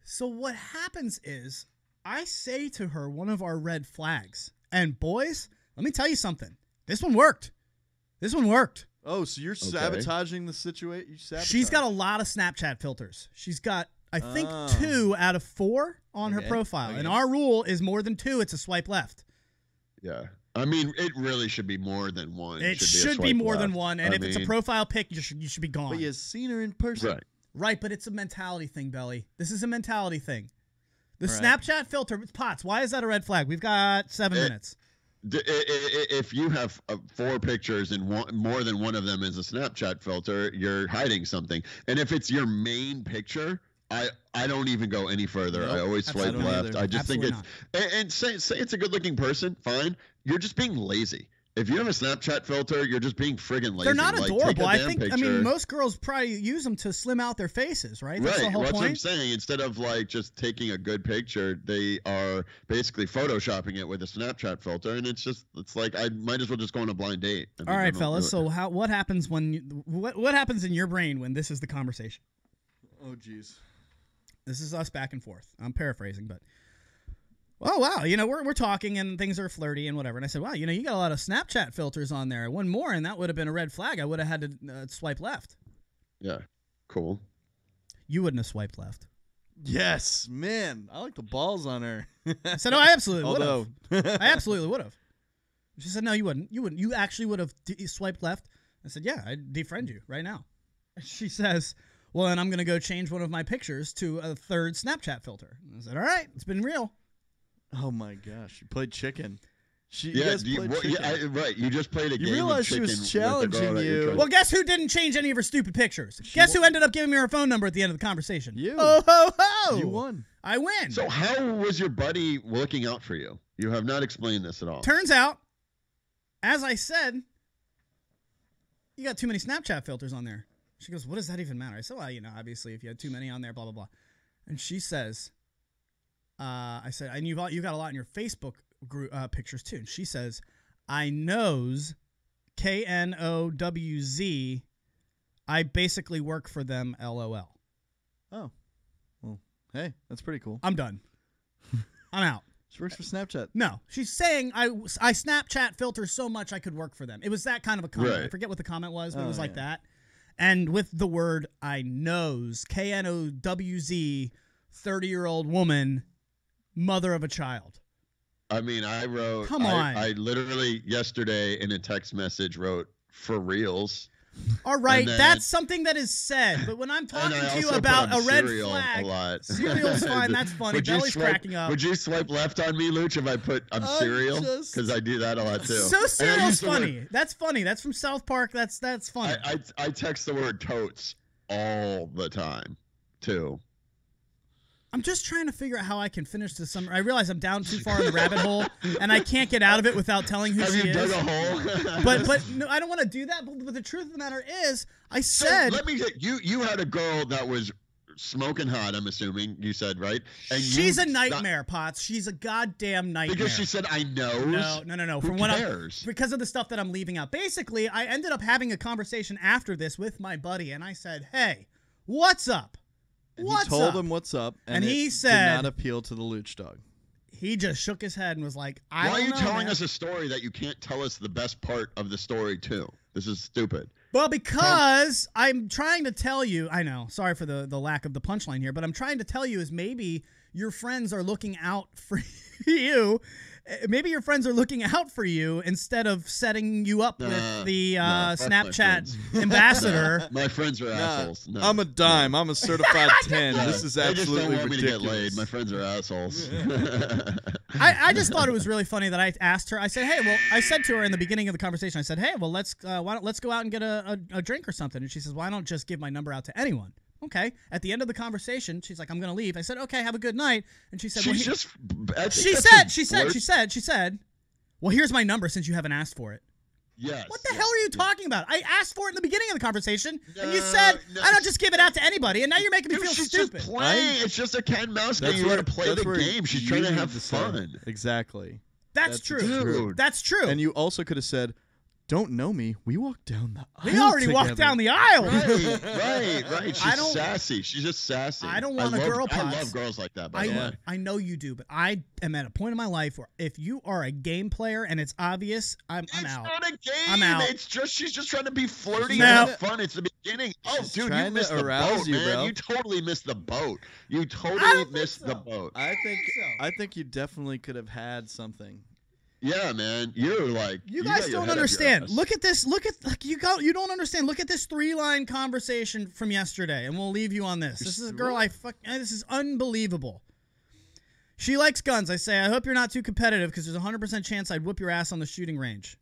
So what happens is I say to her one of our red flags. And boys, let me tell you something. This one worked. Oh, so you're sabotaging the situation? She's got a lot of Snapchat filters. She's got, I think, 2 out of 4 on her profile. And our rule is more than 2, it's a swipe left. Yeah. I mean, it really should be more than 1. It should be more than 1. And if it's a profile pic, you should be gone. But you've seen her in person. Right, but it's a mentality thing, Belly. This is a mentality thing. The Snapchat filter, Potts, why is that a red flag? We've got 7 minutes. If you have 4 pictures and more than one of them is a Snapchat filter, you're hiding something. And if it's your main picture, I don't even go any further. Nope, I always swipe left. I just think it's and say it's a good looking person, fine. You're just being lazy. If you have a Snapchat filter, you're just being friggin' lazy. They're not adorable. I mean, most girls probably use them to slim out their faces, right? That's the whole point. That's what I'm saying. Instead of like just taking a good picture, they are basically photoshopping it with a Snapchat filter, and it's like I might as well just go on a blind date. All right, fellas. So what happens what happens in your brain when this is the conversation? Oh, geez. This is us back and forth. I'm paraphrasing, but. Oh, wow. We're talking and things are flirty and whatever. And I said, wow, you got a lot of Snapchat filters on there. One more and that would have been a red flag. I would have had to swipe left. Yeah. Cool. You wouldn't have swiped left. Yes, man. I like the balls on her. I said, no, I absolutely would have. I absolutely would have. She said, no, you wouldn't. You wouldn't. You actually would have swiped left. I said, yeah, I'd defriend you right now. She says, well, then I'm going to go change one of my pictures to a 3rd Snapchat filter. I said, all right, it's been real. Oh my gosh! You played chicken. You just played a game. You realized of chicken she was challenging you. Well, guess who didn't change any of her stupid pictures? Guess who ended up giving me her phone number at the end of the conversation? You. Oh ho ho! You won. I win. So how was your buddy looking out for you? You have not explained this at all. Turns out, as I said, you got too many Snapchat filters on there. She goes, "What does that even matter?" I said, "Well, obviously, if you had too many on there, blah blah blah." And she says. I said, and you've got a lot in your Facebook group pictures too. And she says, I knows, KNOWZ. I basically work for them, LOL. Oh, well, hey, that's pretty cool. I'm done. I'm out. She works for Snapchat. No, she's saying I Snapchat filter so much I could work for them. It was that kind of a comment. Right. I forget what the comment was, but it was like that. And with the word I knows, KNOWZ, 30-year-old woman. Mother of a child. I mean, I wrote. Come on. I literally yesterday in a text message wrote for reals. All right, that's something that is said. But when I'm talking to you about a red flag, cereal's fine. That's funny. Belly's cracking up. Would you swipe left on me, Luch, if I put cereal? Because I do that a lot too. So cereal's funny. That's funny. That's from South Park. That's funny. I text the word totes all the time too. I'm just trying to figure out how I can finish this summer. I realize I'm down too far in the rabbit hole, and I can't get out of it without telling who she is. Have you dug a hole? but no, I don't want to do that. But the truth of the matter is, I said. So let me get you had a girl that was smoking hot. I'm assuming you said, right? And she's a nightmare, Potts. She's a goddamn nightmare. Because she said, "I know." No. Who cares? Because of the stuff that I'm leaving out. Basically, I ended up having a conversation after this with my buddy, and I said, "Hey, what's up?" And he told him what's up, and he said, did not appeal to the Luch dog. He just shook his head and was like, Why are you telling us a story that you can't tell us the best part of the story, too? This is stupid. Well, because I'm trying to tell you, I know, sorry for the lack of the punchline here, but I'm trying to tell you is maybe your friends are looking out for you. Maybe your friends are looking out for you instead of setting you up with the Snapchat ambassador. My friends are assholes. No. I'm a dime. I'm a certified 10. This is absolutely they just don't want ridiculous. me to get laid. My friends are assholes. I just thought it was really funny that I asked her. I said, hey, well, I said to her in the beginning of the conversation, I said, hey, well, let's go out and get a drink or something. And she says, why don't just give my number out to anyone? Okay. At the end of the conversation, she's like, I'm going to leave. I said, okay, have a good night. And she said, she said, well, here's my number since you haven't asked for it. Yes. What the hell are you talking about? I asked for it in the beginning of the conversation, and you said, I don't just give it out to anybody, and now you're making me feel stupid. Just playing. It's just a cat and mouse game. You got to play the game. She's trying to have fun. Exactly. That's true. That's true. And you also could have said, don't know me. We walked down the aisle. We already walked down the aisle. Right. She's sassy. She's just sassy. I don't want a girl pots. I love girls like that, by the way. I know you do, but I am at a point in my life where if you are a game player and it's obvious, I'm out. It's not a game. I'm out. She's just trying to be flirty and have fun. It's the beginning. Oh, dude, you missed the boat, man. Bro. You totally missed the boat. You totally missed the boat. I think you definitely could have had something. Yeah, man, you're like you guys don't understand. Look at this. You don't understand. Look at this 3-line conversation from yesterday, and we'll leave you on this. This is a girl this is unbelievable. She likes guns. I say, I hope you're not too competitive because there's a 100% chance I'd whoop your ass on the shooting range.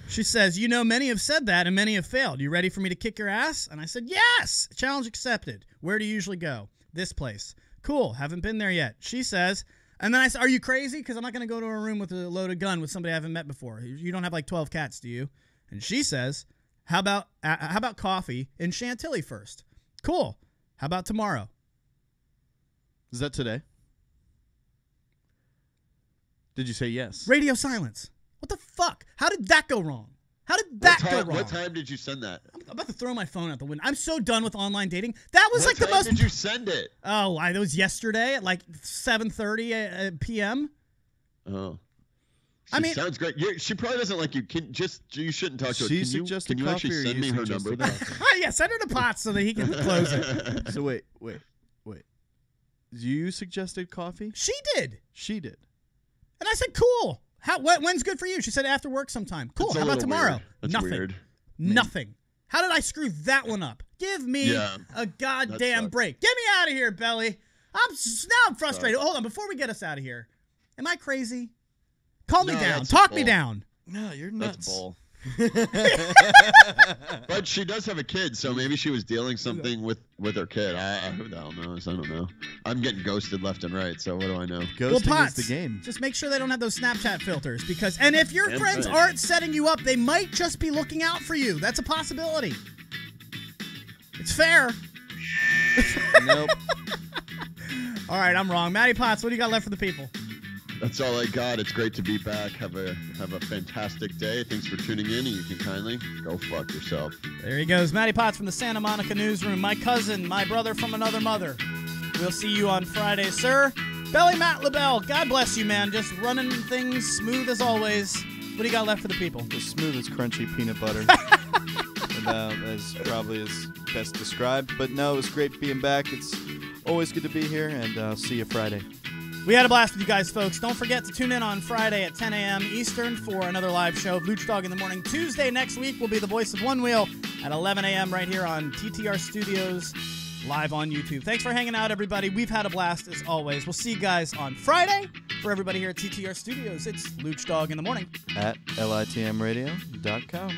She says, many have said that and many have failed. You ready for me to kick your ass? And I said, yes. Challenge accepted. Where do you usually go? This place. Cool. Haven't been there yet. She says. And then I said, are you crazy? Because I'm not going to go to a room with a loaded gun with somebody I haven't met before. You don't have like 12 cats, do you? And she says, how about coffee in Chantilly first? Cool. How about tomorrow? Is that today? Did you say yes? Radio silence. What the fuck? How did that go wrong? How did that go wrong? What time did you send that? I'm about to throw my phone out the window. I'm so done with online dating. That was like the most. What time did you send it? Oh, it was yesterday at like 7:30 p.m. Oh. Sounds great. She probably doesn't like you. You shouldn't talk to her. Can you actually send me her number? Yeah, send her the pot so that he can close it. So wait. You suggested coffee? She did. And I said, cool. When's good for you? She said after work sometime. Cool. How about tomorrow? That's Nothing. Weird. Nothing. How did I screw that one up? Give me a goddamn break. Get me out of here, Belly. I'm frustrated. Hold on. Before we get us out of here, am I crazy? Calm me down. Talk me down. No, you're nuts. That's bull. But she does have a kid, so maybe she was dealing something with her kid. Who the hell knows? I don't know. I'm getting ghosted left and right, so what do I know? Ghosting is the game. Just make sure they don't have those Snapchat filters, and if your friends aren't setting you up, they might just be looking out for you. That's a possibility. It's fair. Nope. All right, I'm wrong. Matty Potts, what do you got left for the people? That's all I got. It's great to be back. Have a fantastic day. Thanks for tuning in, and you can kindly go fuck yourself. There he goes. Matty Potts from the Santa Monica newsroom. My cousin, my brother from another mother. We'll see you on Friday, sir. Belly Matt LaBelle, God bless you, man. Just running things smooth as always. What do you got left for the people? The smoothest, crunchy peanut butter. As probably is best described. But no, it was great being back. It's always good to be here, and I'll see you Friday. We had a blast with you guys, folks. Don't forget to tune in on Friday at 10 a.m. Eastern for another live show of Luch Dog in the Morning. Tuesday next week will be the Voice of One Wheel at 11 a.m. right here on TTR Studios, live on YouTube. Thanks for hanging out, everybody. We've had a blast, as always. We'll see you guys on Friday. For everybody here at TTR Studios, it's Luch Dog in the Morning. At LITMradio.com.